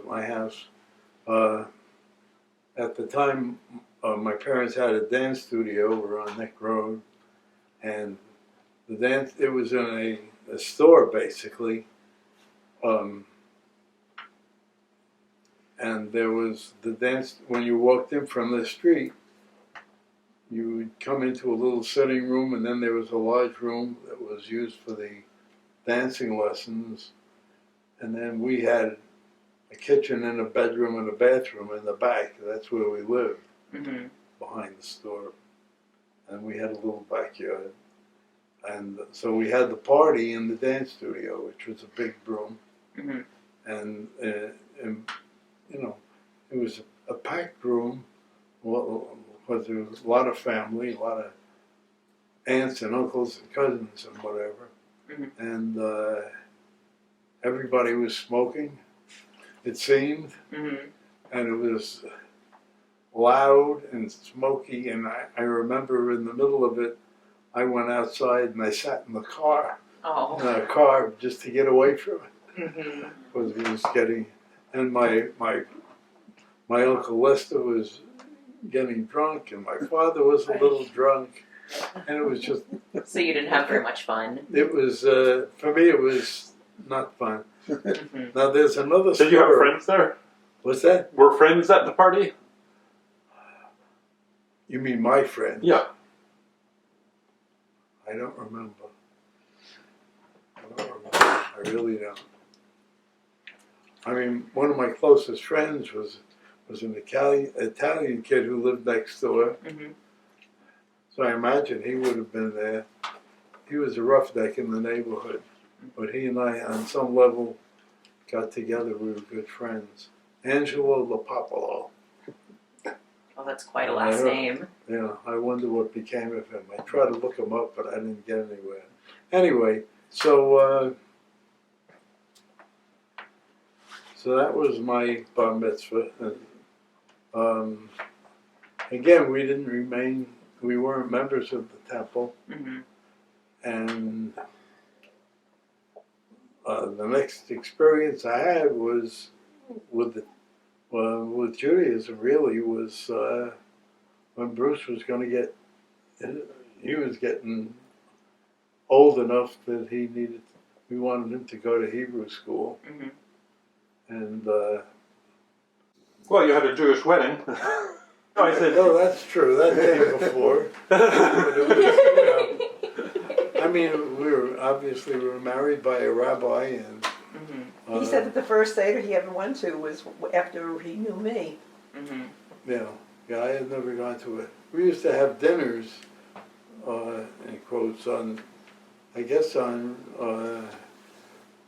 B: At the time, my parents had a dance studio over on Nick Road, and it was in a store basically, and there was the dance. When you walked in from the street, you would come into a little sitting room, and then there was a large room that was used for the dancing lessons, and then we had a kitchen and a bedroom and a bathroom in the back. That's where we lived,
H: Mm-hmm.
B: behind the store. And we had a little backyard. And so we had the party in the dance studio, which was a big room.
H: Mm-hmm.
B: And you know, it was a packed room, because there was a lot of family, a lot of aunts and uncles and cousins and whatever.
H: Mhm.
B: And everybody was smoking, it seemed,
H: Mm-hmm.
B: and it was loud and smoky. And I remember in the middle of it, I went outside and I sat in the car,
H: Oh.
B: just to get away from it,
H: Mm-hmm.
B: because it was getting. And my Uncle Lester was getting drunk, and my father was a little drunk, and it was just.
H: So you didn't have very much fun.
B: It was for me. It was not fun.
H: Mm-hmm.
B: Now there's another story.
G: Did you have friends there?
B: What's that?
G: Were friends at the party?
B: You mean my friend?
G: Yeah.
B: I don't remember. I really don't. I mean, one of my closest friends was an Italian kid who lived next door.
H: Mm-hmm.
B: So I imagine he would have been there. He was a roughneck in the neighborhood, but he and I, on some level, got together. We were good friends. Angelo LaPapalo.
H: Oh, that's quite a last name.
B: Yeah, I wonder what became of him. I tried to look him up, but I didn't get anywhere. Anyway, so that was my bar mitzvah. And, again, we weren't members of the temple.
H: Mm-hmm.
B: And the next experience I had was with Judaism. Really, was when Bruce was going to he was getting old enough that we wanted him to go to Hebrew school.
E: Mm-hmm.
B: And,
G: Well, you had a Jewish wedding. No, I said.
B: no, that's true, that came before. But it was, I mean, we were married by a rabbi, and
E: Mm-hmm.
C: He said that the first Seder he ever went to was after he knew me.
E: Mm-hmm.
B: yeah, I had never gone to it. We used to have dinners, in quotes, I guess on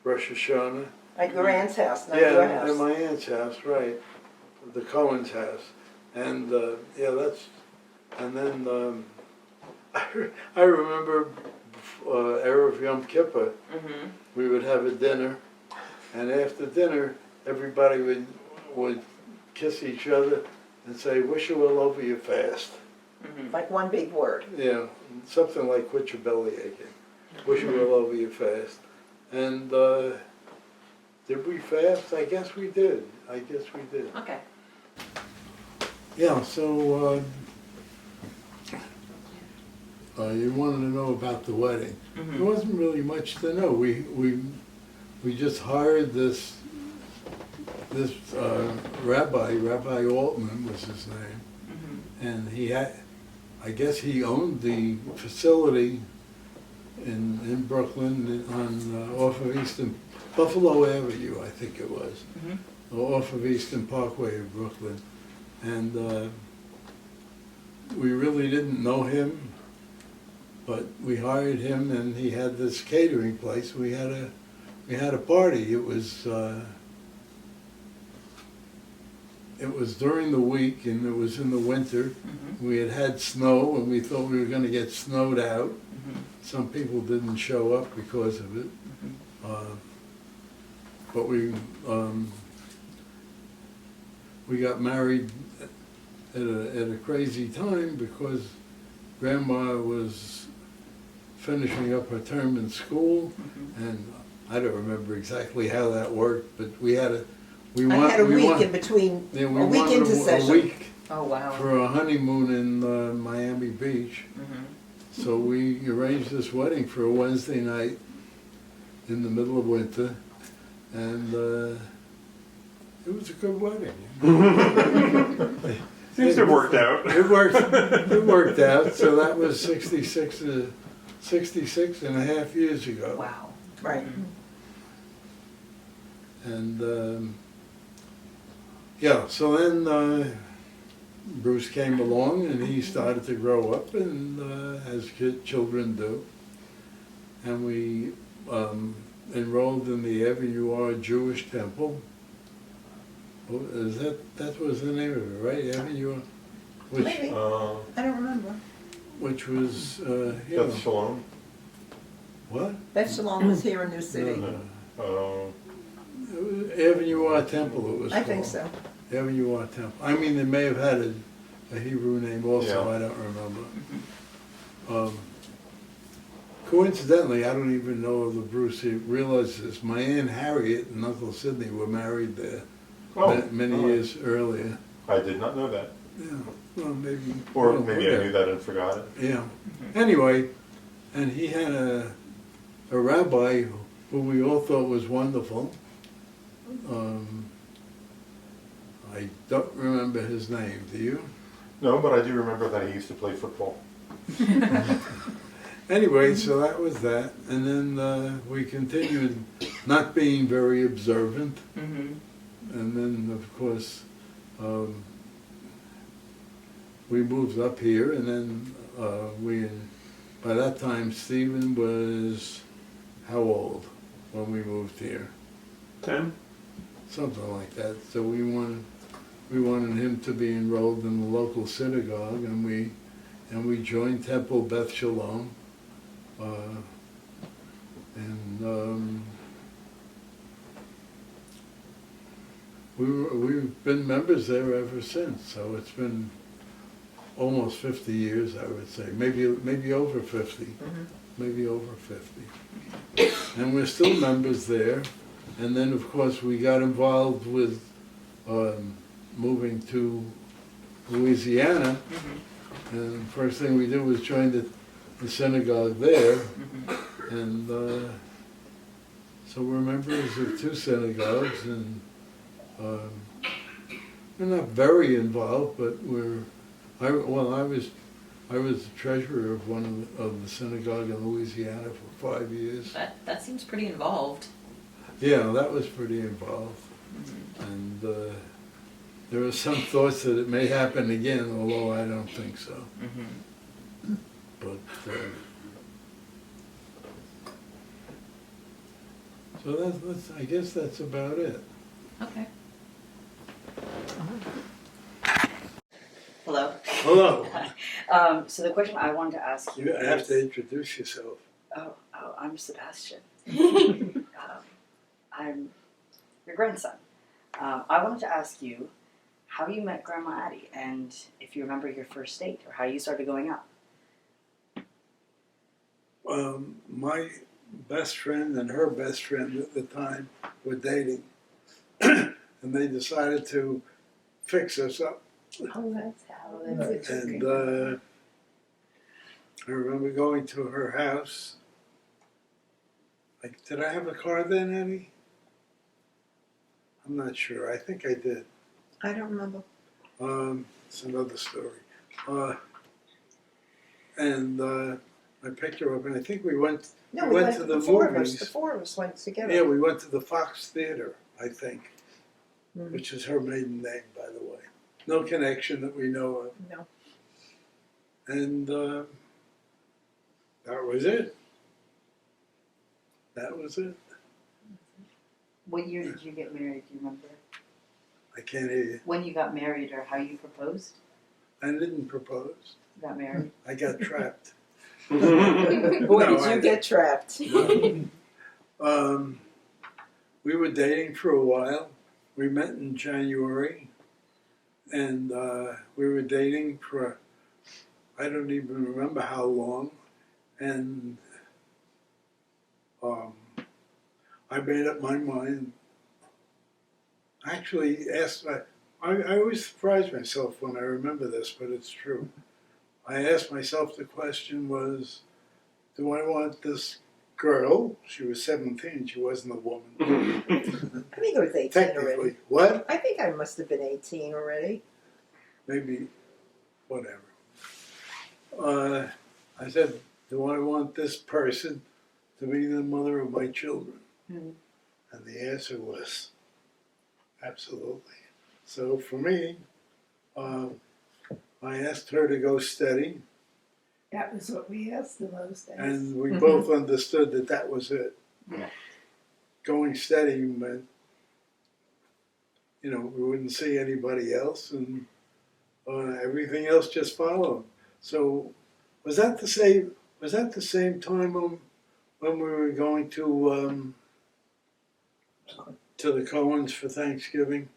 B: Rosh Hashanah.
C: At your aunt's house, not
B: Yeah,
C: your
B: at
C: house.
B: my aunt's house, right, the Cohen's house, and and then I remember Erev Yom Kippur,
E: Mm-hmm.
B: we would have a dinner, and after dinner, everybody would kiss each other and say, "Wish you well over your fast."
E: Mm-hmm.
C: Like one big word.
B: Yeah, something like "Quit your belly aching." Wish you well over your fast, and did we fast? I guess we did.
E: Okay.
B: Yeah, so you wanted to know about the wedding. There
E: Mm-hmm.
B: wasn't really much to know. We just hired this Rabbi Altman was his name,
E: Mm-hmm.
B: and I guess he owned the facility in Brooklyn on off of Buffalo Avenue, I think it was.
E: Mm-hmm.
B: Off of Eastern Parkway in Brooklyn, and we really didn't know him, but we hired him, and he had this catering place. We had a party. It was during the week, and it was in the winter.
E: Mm-hmm.
B: We had snow, and we thought we were going to get snowed out.
E: Mm-hmm.
B: Some people didn't show up because of it, but we got married at a crazy time because Grandma was finishing up her term in school, and I don't remember exactly how that worked, but we had a
C: week in between,
B: yeah, we
C: a week
B: wanted
C: into
B: a
C: session.
B: week
E: Oh wow.
B: for a honeymoon in Miami Beach.
E: Mm-hmm.
B: So we arranged this wedding for a Wednesday night in the middle of winter, and it was a good wedding.
G: Seems to have worked out.
B: It worked out. So that was 66 and a half years ago.
E: Wow.
C: Right.
B: And yeah, so then Bruce came along, and he started to grow up, and as children do, and we enrolled in the Avenue R Jewish Temple. Is that was the name of it, right? Avenue R, which
C: Maybe. I don't remember.
B: which was you
D: Beth
B: know,
D: Shalom.
B: what?
C: Beth Shalom was here in New City.
B: It was Avenue R Temple. It was.
C: I think
B: called.
C: so.
B: Avenue R Temple. I mean, they may have had a Hebrew name also.
D: Yeah.
B: I don't remember. Coincidentally, I don't even know if the Bruce realized this. My Aunt Harriet and Uncle Sidney were married there many years earlier.
D: I did not know that.
B: Yeah, well, maybe.
D: Or
B: well,
D: maybe I knew that and forgot it.
B: Yeah. Anyway, and he had a rabbi who we all thought was wonderful. I don't remember his name. Do you?
D: No, but I do remember that he used to play football.
B: Anyway, so that was that, and then we continued not being very observant,
E: Mm-hmm.
B: and then of course we moved up here, and then by that time Stephen was how old when we moved here?
G: 10?
B: Something like that. So we wanted him to be enrolled in the local synagogue, and we joined Temple Beth Shalom. We've been members there ever since, so it's been almost 50 years, I would say, maybe over 50, maybe over 50. And we're still members there, and then of course we got involved with moving to Louisiana, and the first thing we did was join the synagogue there, And so we're members of 2 synagogues, and we're not very involved, but I was the treasurer of one of the synagogue in Louisiana for 5 years.
E: That seems pretty involved.
B: Yeah, that was pretty involved. And there are some thoughts that it may happen again, although I don't think so.
E: Mm-hmm.
B: But so that's I guess that's about it.
E: Okay.
J: Hello.
B: Hello.
J: So the question I wanted to ask you
B: You have
J: is,
B: to introduce yourself.
J: oh, I'm Sebastian. I'm your grandson. I wanted to ask you how you met Grandma Addie, and if you remember your first date or how you started going out.
B: My best friend and her best friend at the time were dating, and they decided to fix us up.
C: Oh, that's how. That's it.
B: And I remember going to her house. Like, did I have a car then, Eddie? I'm not sure. I think I did.
C: I don't remember.
B: It's another story. And I picked her up, and I think we went.
C: No,
B: We
C: we
B: went
C: went
B: to
C: the
B: the
C: four of us.
B: movies.
C: The 4 of us went together.
B: Yeah, we went to the Fox Theater, I think,
C: Mhm.
B: which is her maiden name, by the way. No connection that we know of.
C: No.
B: And that was it. That was it.
J: What year did you get married? Do you remember?
B: I can't hear you.
J: When you got married or how you proposed?
B: I didn't propose.
J: You got married?
B: I got trapped.
C: Boy,
B: No,
C: did
B: I-
C: you get trapped.
B: We were dating for a while. We met in January, and we were dating for I don't even remember how long. And I made up my mind. Actually, I always surprise myself when I remember this, but it's true. I asked myself the question was, do I want this girl? She was 17, she wasn't a woman.
C: I think I was 18 already.
B: Technically. What?
C: I think I must have been 18 already.
B: Maybe, whatever. I said, do I want this person to be the mother of my children?
C: Mhm.
B: And the answer was absolutely. So for me, I asked her to go steady,
C: That was what we asked in those days.
B: and we both understood that that was it.
J: Yeah.
B: Going steady meant, we wouldn't see anybody else, and everything else just followed. So, was that the same time when we were going to the Cohens for Thanksgiving?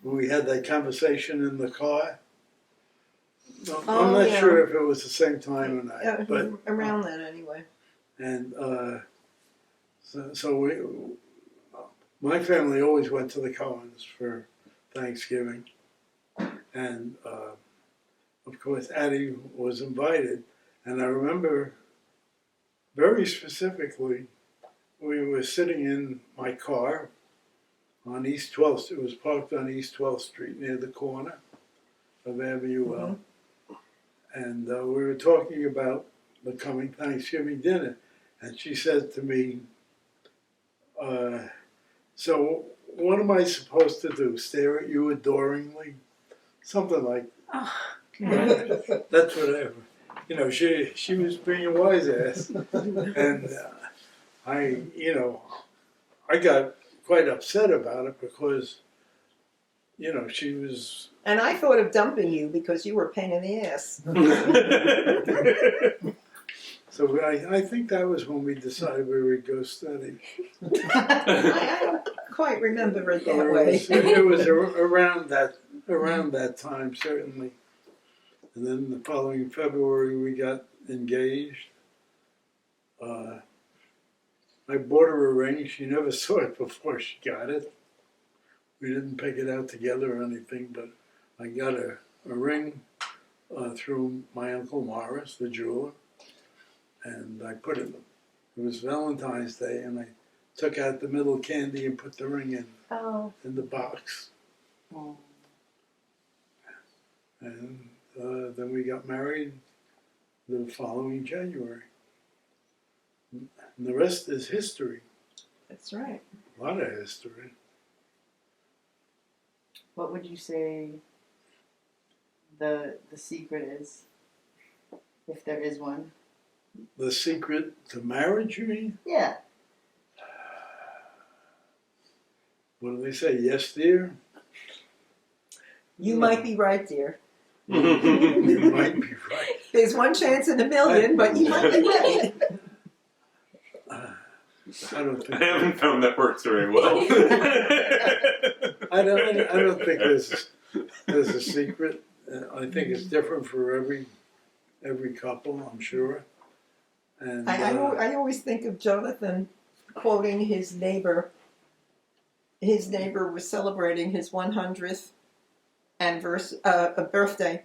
B: We had that conversation in the car. No, I'm not
C: yeah.
B: sure if it was the same time or not, but
C: around then anyway.
B: and so we, my family always went to the Cohens for Thanksgiving, and of course Addie was invited, and I remember very specifically we were sitting in my car on East 12th. It was parked on East 12th Street near the corner of Avenue L. And we were talking about the coming Thanksgiving dinner. And she said to me, so what am I supposed to do? Stare at you adoringly? Something like that. That's whatever. She was being a wise ass. And I got quite upset about it because, she was.
C: And I thought of dumping you because you were a pain in the ass.
B: So I think that was when we decided we would go steady.
C: I don't quite remember it that way.
B: It was around that time, certainly. And then the following February we got engaged. I bought her a ring. She never saw it before she got it. We didn't pick it out together or anything, but I got a ring through my Uncle Morris, the jeweler, and I put it It was Valentine's Day, and I took out the middle candy and put the ring
A: Oh.
B: in the box.
F: Oh.
B: And then we got married the following January. And the rest is history.
J: That's right.
B: A lot of history.
J: What would you say the secret is, if there is one?
B: The secret to marriage, you mean?
J: Yeah.
B: What do they say? Yes, dear?
C: You might be right, dear.
B: You might be right.
C: There's one chance in a million, but you might be right.
B: I don't think.
G: I haven't found that works very well.
B: I don't think there's a secret. I think it's different for every couple, I'm sure. And
C: I always think of Jonathan quoting his neighbor. His neighbor was celebrating his 100th birthday,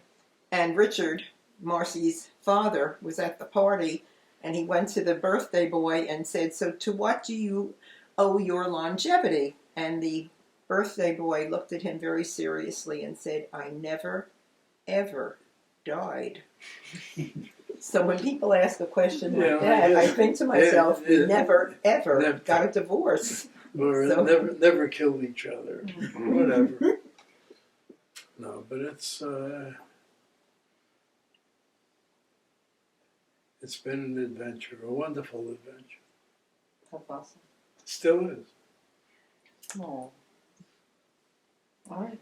C: and Richard, Marcy's father, was at the party, and he went to the birthday boy and said, "So to what do you owe your longevity?" And the birthday boy looked at him very seriously and said, "I never, ever died." So when people ask a question like that, I think to myself, we never, ever got a divorce.
B: Or
C: So-
B: never killed each other. Whatever. No, but it's been an adventure, a wonderful adventure.
J: That's awesome.
B: Still is.
J: Oh. All right.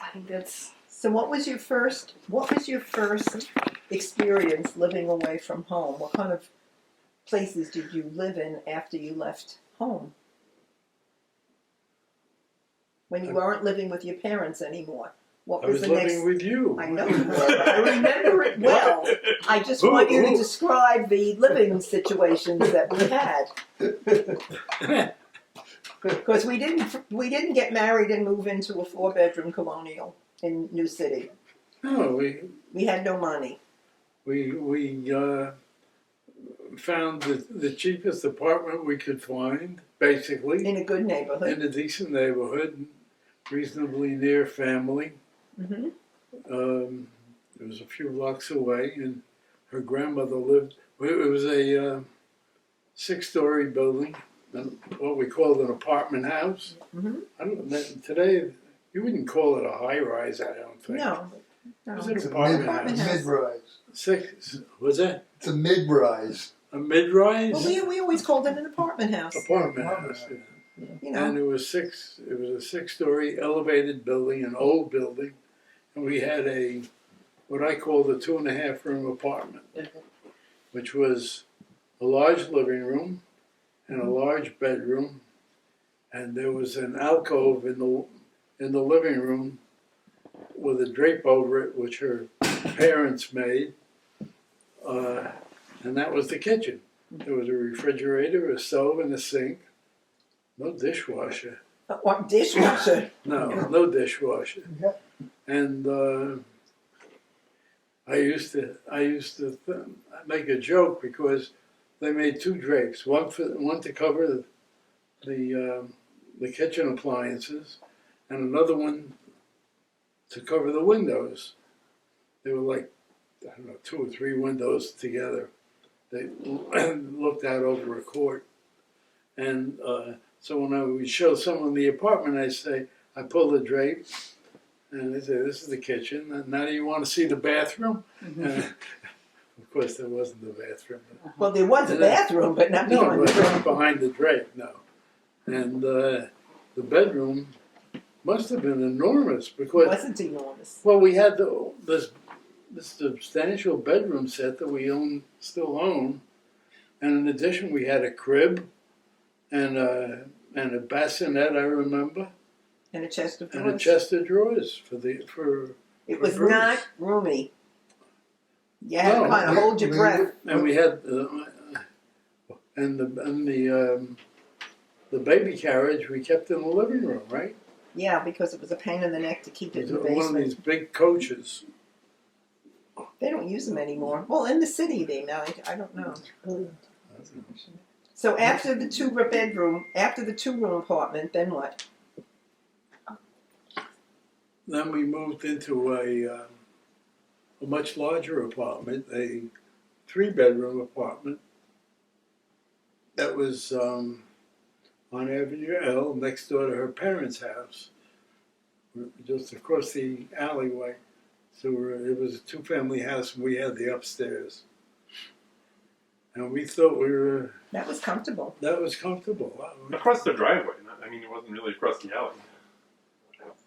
J: I think that's.
C: So what was your first experience living away from home? What kind of places did you live in after you left home? When you weren't living with your parents anymore? What
B: I
C: was
B: was
C: the
B: living
C: next?
B: with you.
C: I know you were. I remember it well. I just want you to describe the living situations that we had. Because we didn't get married and move into a 4-bedroom colonial in New City.
B: No,
C: We had no money.
B: we found the cheapest apartment we could find, basically,
C: In a good neighborhood.
B: in a decent neighborhood, reasonably near family.
C: Hmm.
B: It was a few blocks away, and her grandmother lived. It was a 6-story building, what we called an apartment house.
C: Mhm.
B: I don't know, today you wouldn't call it a high rise. I don't think.
C: No.
B: It was
C: No.
B: an
I: It's a
B: apartment house.
I: mid-rise.
B: 6 was it
I: It's a mid-rise.
B: a mid-rise
C: Well, we always called it an apartment house.
B: apartment house?
C: You know.
B: And it was a 6-story elevated building, an old building, and we had what I called a 2.5-room apartment, which was a large living room and a large bedroom, and there was an alcove in the living room with a drape over it, which her parents made, and that was the kitchen. There was a refrigerator, a stove, and a sink. No dishwasher.
C: What dishwasher?
B: No dishwasher. And I used to make a joke because they made 2 drapes, one to cover the kitchen appliances, and another one to cover the windows. They were like, I don't know, 2 or 3 windows together. They looked out over a court, and so when I would show someone the apartment, I pull the drape, and they say, "This is the kitchen, and now do you want to see the bathroom?" Of course, there wasn't the bathroom.
C: Well, there was a bathroom, but not
B: No,
C: behind the
B: right
C: drape.
B: behind the drape, no. And the bedroom must have been enormous
C: It
B: because,
C: wasn't enormous.
B: well, we had this substantial bedroom set that we still own, and in addition, we had a crib and a bassinet, I remember,
C: And a chest of
B: and a
C: drawers.
B: chest of drawers for
C: It was
B: Bruce.
C: not roomy. You had
B: No,
C: to kind of hold your breath.
B: and we had the baby carriage we kept in the living room, right?
C: Yeah, because it was a pain in the neck to keep it
B: It
C: in the
B: was one of these
C: basement.
B: big coaches.
C: They don't use them anymore. Well, in the city they might. I don't know. So after the two-room apartment, then what?
B: Then we moved into a much larger apartment, a 3-bedroom apartment that was on Avenue L, next door to her parents' house, just across the alleyway. So it was a 2-family house, and we had the upstairs. And we thought
C: That was comfortable.
B: that was comfortable.
G: Across the driveway. I mean, it wasn't really across the alley.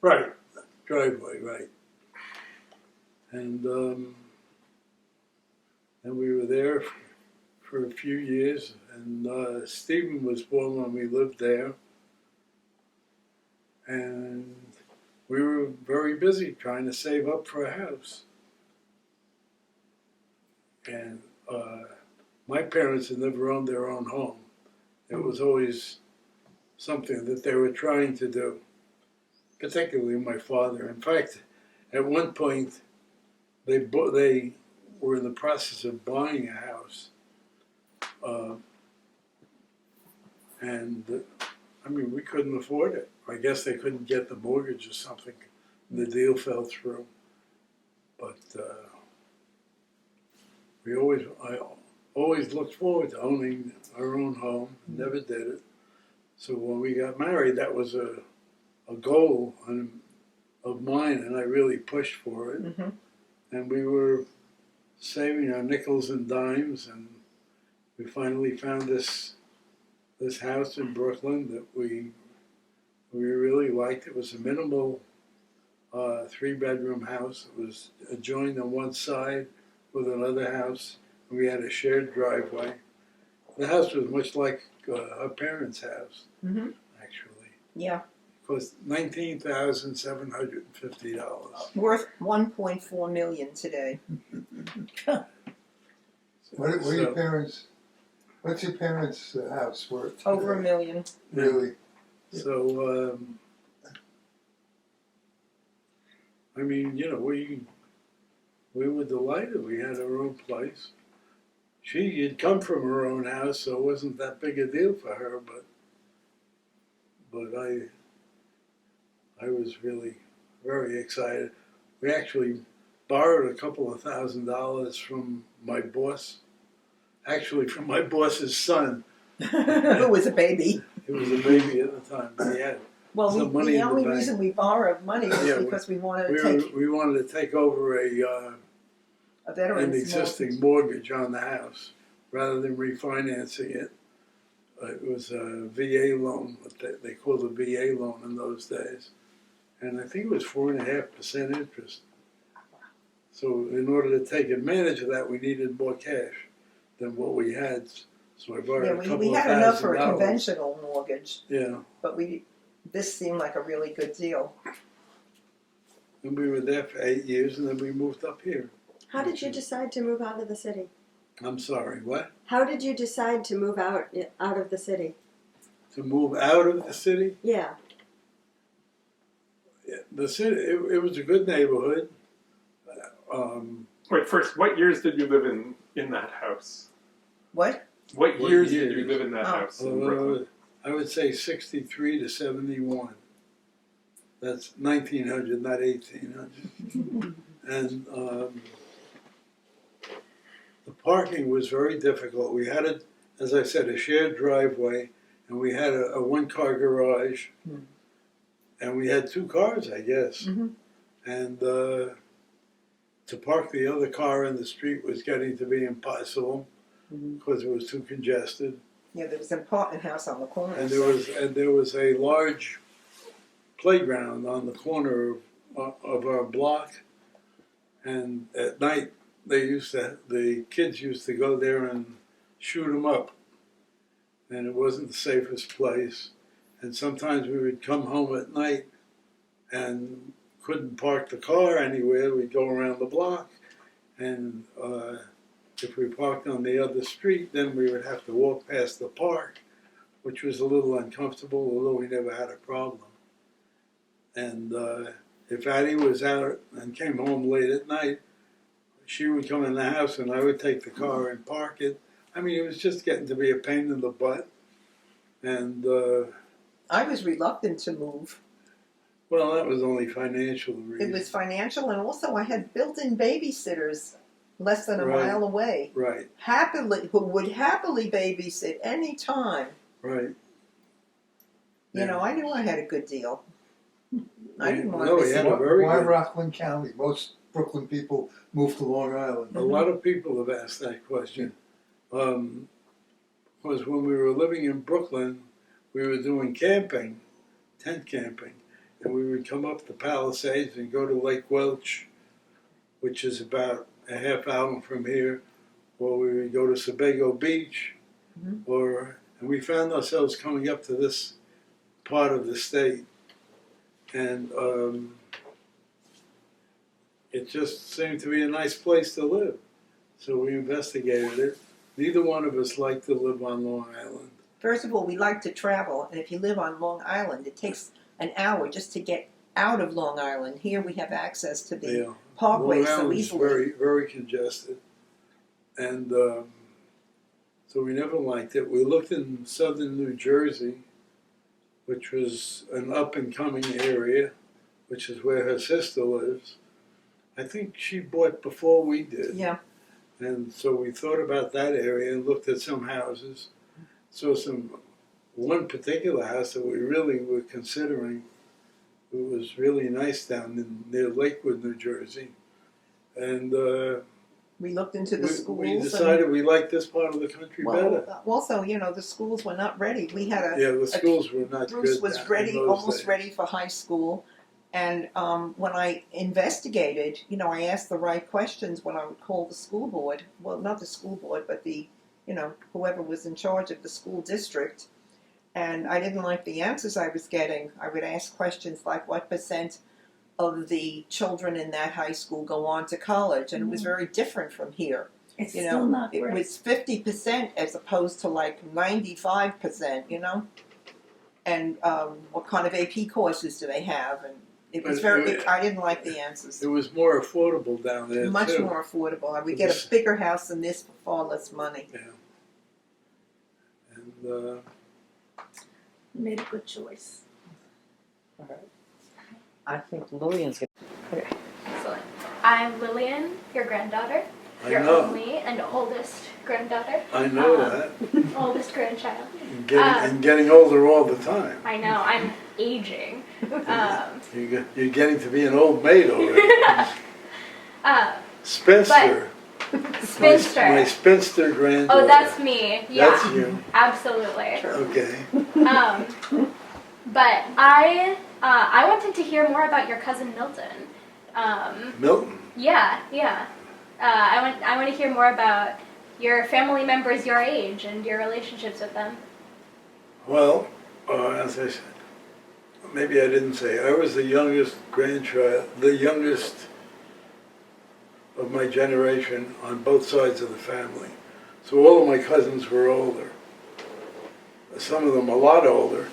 B: Right, driveway, right. And we were there for a few years, and Stephen was born when we lived there. And we were very busy trying to save up for a house. And my parents had never owned their own home. It was always something that they were trying to do, particularly my father. In fact, at one point, they were in the process of buying a house. I mean, we couldn't afford it. I guess they couldn't get the mortgage or something. The deal fell through. But I always looked forward to owning our own home. Never did it. So when we got married, that was a goal of mine, and I really pushed for it.
C: Mm-hmm.
B: And we were saving our nickels and dimes, and we finally found this house in Brooklyn that we really liked. It was a minimal 3-bedroom house. It was adjoined on one side with another house. We had a shared driveway. The house was much like our parents' house,
C: Mm-hmm.
B: actually.
C: Yeah.
B: It cost $19,750.
C: Worth $1.4 million today.
I: What are your parents? What's your parents' house worth?
C: Over $1 million.
I: Really?
B: So, I mean, you know, we were delighted. We had our own place. She had come from her own house, so it wasn't that big a deal for her. But I was really very excited. We actually borrowed a couple of $1,000 from my boss. Actually, from my boss's son.
C: Who was a baby.
B: He was a baby at the time, but he had
C: Well,
B: some money
C: the
B: in the
C: only
B: bank.
C: reason we borrowed money was
B: Yeah,
C: because we wanted to take
B: we wanted to take over
C: a
B: an
C: veteran's
B: existing mortgage on the house rather than refinancing it. It was a VA loan, what they called a VA loan in those days. And I think it was 4.5% interest. So in order to take advantage of that, we needed more cash than what we had. So I borrowed
C: Yeah,
B: a couple
C: we
B: of
C: had enough for a
B: $1,000.
C: conventional mortgage,
B: Yeah,
C: but this seemed like a really good deal.
B: and we were there for 8 years, and then we moved up here.
K: How did you decide to move out of the city?
B: I'm sorry, what?
K: How did you decide to move out of the city?
B: To move out of the city?
K: Yeah.
B: Yeah, the city, it was a good neighborhood.
G: Wait, first, what years did you live in that house?
C: What?
G: What
B: What
G: years
B: years?
G: did you live in that
C: Oh.
G: house in Brooklyn?
B: I would say 63 to 71. That's 1900, not 1800. And the parking was very difficult. We had, as I said, a shared driveway, and we had a one-car garage, and we had 2 cars, I guess.
C: Mm-hmm.
B: And to park the other car in the street was getting to be impossible because it was too congested.
C: Yeah, there was an apartment house on the corner.
B: And there was a large playground on the corner of our block, and at night the kids used to go there and shoot them up, and it wasn't the safest place. And sometimes we would come home at night and couldn't park the car anywhere. We'd go around the block, and if we parked on the other street, then we would have to walk past the park, which was a little uncomfortable, although we never had a problem. And if Addie was out and came home late at night, she would come in the house and I would take the car and park it. I mean, it was just getting to be a pain in the butt. And,
C: I was reluctant to move.
B: well, that was only financial reasons.
C: It was financial, and also I had built-in babysitters less than a
B: Right.
C: mile away.
B: Right,
C: Who would happily babysit any time.
B: right.
C: You know, I knew I had a good deal. I didn't want
B: No,
C: to
B: he
C: miss
B: had
C: it.
B: a very
I: Why
B: good.
I: Rockland County? Most Brooklyn people move to Long Island.
B: A lot of people have asked that question. Was when we were living in Brooklyn, we were doing camping, tent camping, and we would come up the Palisades and go to Lake Welch, which is about a half hour from here, or we would go to Sebago Beach,
C: Mhm.
B: and we found ourselves coming up to this part of the state, and it just seemed to be a nice place to live. So we investigated it. Neither one of us liked to live on Long Island.
C: First of all, we like to travel, and if you live on Long Island, it takes an hour just to get out of Long Island. Here we have access to the
B: Yeah.
C: parkway
B: Long
C: so
B: Island's
C: easily.
B: very, very congested. And so we never liked it. We looked in southern New Jersey, which was an up-and-coming area, which is where her sister lives. I think she bought before we did.
C: Yeah.
B: And so we thought about that area and looked at some houses. Saw one particular house that we really were considering. It was really nice down near Lakewood, New Jersey. And
C: We looked into the schools.
B: we decided we liked this part of the country better.
C: Well, also, you know, the schools were not ready. We had
B: Yeah, the schools were not good.
C: Bruce was
B: in
C: ready,
B: those
C: almost
B: days.
C: ready for high school. And when I investigated, you know, I asked the right questions when I would call the school board. Well, not the school board, but whoever was in charge of the school district. And I didn't like the answers I was getting. I would ask questions like, what % of the children in that high school go on to college? And it was very different from here.
L: It's
C: You
L: still
C: know,
L: not
C: it
L: great.
C: was 50% as opposed to like 95%, you know? And what kind of AP courses do they have? And it was I didn't like the answers.
B: It was more affordable down there
C: Much
B: too.
C: more affordable. I would
B: It
C: get
B: was-
C: a bigger house than this for far less money.
B: Yeah. And
L: Made a good choice.
J: I think Lillian's gonna.
A: Excellent. I'm Lillian, your granddaughter.
B: I
A: Your
B: know.
A: only and oldest granddaughter.
B: I know
A: Um,
B: that.
A: Oldest grandchild.
B: And getting older all the time.
A: I know, I'm aging.
B: You're getting to be an old maid already. Spinster.
A: Spinster.
B: My spinster granddaughter.
A: Oh, that's me. Yeah.
B: That's you.
A: Absolutely.
B: Okay.
A: But I wanted to hear more about your cousin Milton.
B: Milton.
A: Yeah. I want to hear more about your family members your age and your relationships with them.
B: Well, as I said, maybe I didn't say, I was the youngest grandchild, the youngest of my generation on both sides of the family. So all of my cousins were older. Some of them a lot older.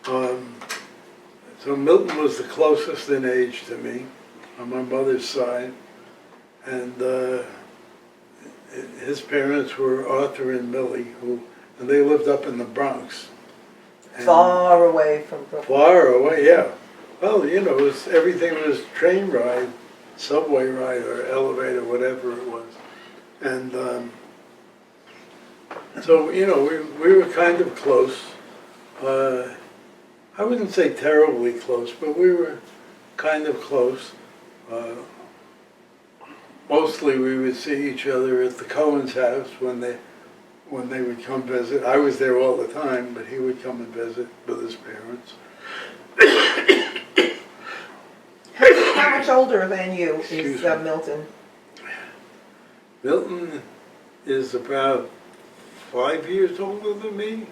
B: So Milton was the closest in age to me on my mother's side. And his parents were Arthur and Millie, and they lived up in the Bronx. And
C: Far away from Brooklyn.
B: far away, yeah. Well, you know, everything was train ride, subway ride, or elevator, whatever it was. And so, you know, we were kind of close. I wouldn't say terribly close, but we were kind of close. Mostly we would see each other at the Cohen's house when they would come visit. I was there all the time, but he would come and visit with his parents.
C: How much older than you
B: Excuse
C: is
B: me.
C: Milton?
B: Milton is about 5 years older than me,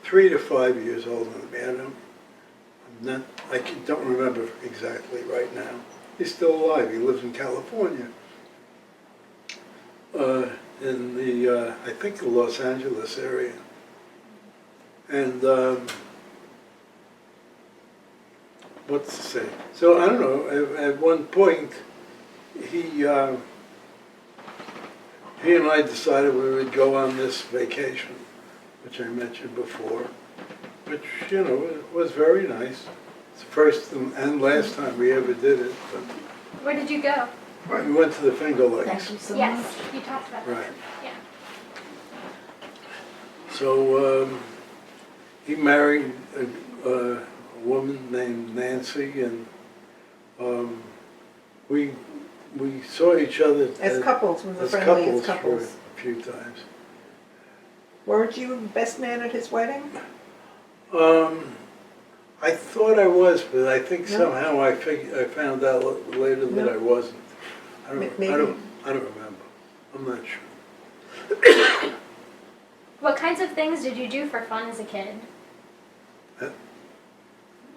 B: 3 to 5 years older than me. I don't remember exactly right now. He's still alive. He lives in California, in the I think the Los Angeles area. And what to say? So I don't know. At one point, he he and I decided we would go on this vacation, which I mentioned before, which, you know, was very nice. It's the first and last time we ever did it. But
A: Where did you go?
B: we went to the Finger Lakes.
L: Thank you so
A: Yes,
L: much.
A: you talked about that.
B: Right.
A: Yeah.
B: So he married a woman named Nancy, and we saw each other
C: As couples, we were
B: as
C: friendly
B: couples
C: as couples.
B: for a few times.
C: Weren't you best man at his wedding?
B: I thought I was, but I think
C: No?
B: somehow I found out later that
C: No?
B: I wasn't. I
C: Maybe.
B: don't remember. I'm not sure.
A: What kinds of things did you do for fun as a kid?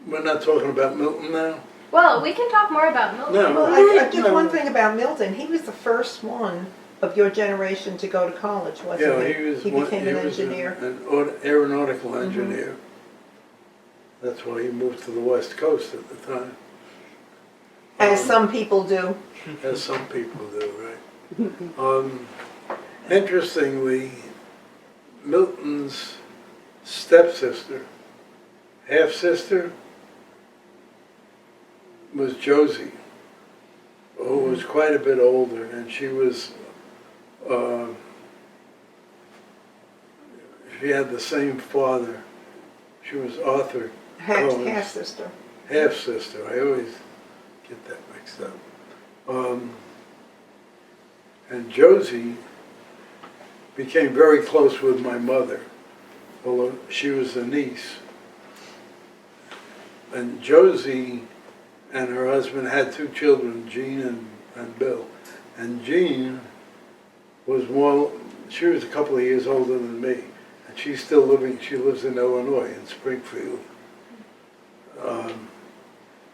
B: We're not talking about Milton now?
A: Well, we can talk more about Milton.
B: No.
C: Well, just
B: No.
C: one thing about Milton, he was the first one of your generation to go to college, wasn't
B: Yeah,
C: he?
B: he was.
C: became an
B: was
C: engineer.
B: an aeronautical engineer. That's why he moved to the West Coast at the time.
C: As some people do.
B: As some people do, right? Interestingly, Milton's stepsister, half-sister, was Josie, who was quite a bit older, and she was, she had the same father. She was Arthur Cohen's
C: Half-sister.
B: half-sister. I always get that mixed up. And Josie became very close with my mother, although she was a niece. And Josie and her husband had two children, Jean and Bill. And Jean was she was a couple of years older than me. And she lives in Illinois, in Springfield.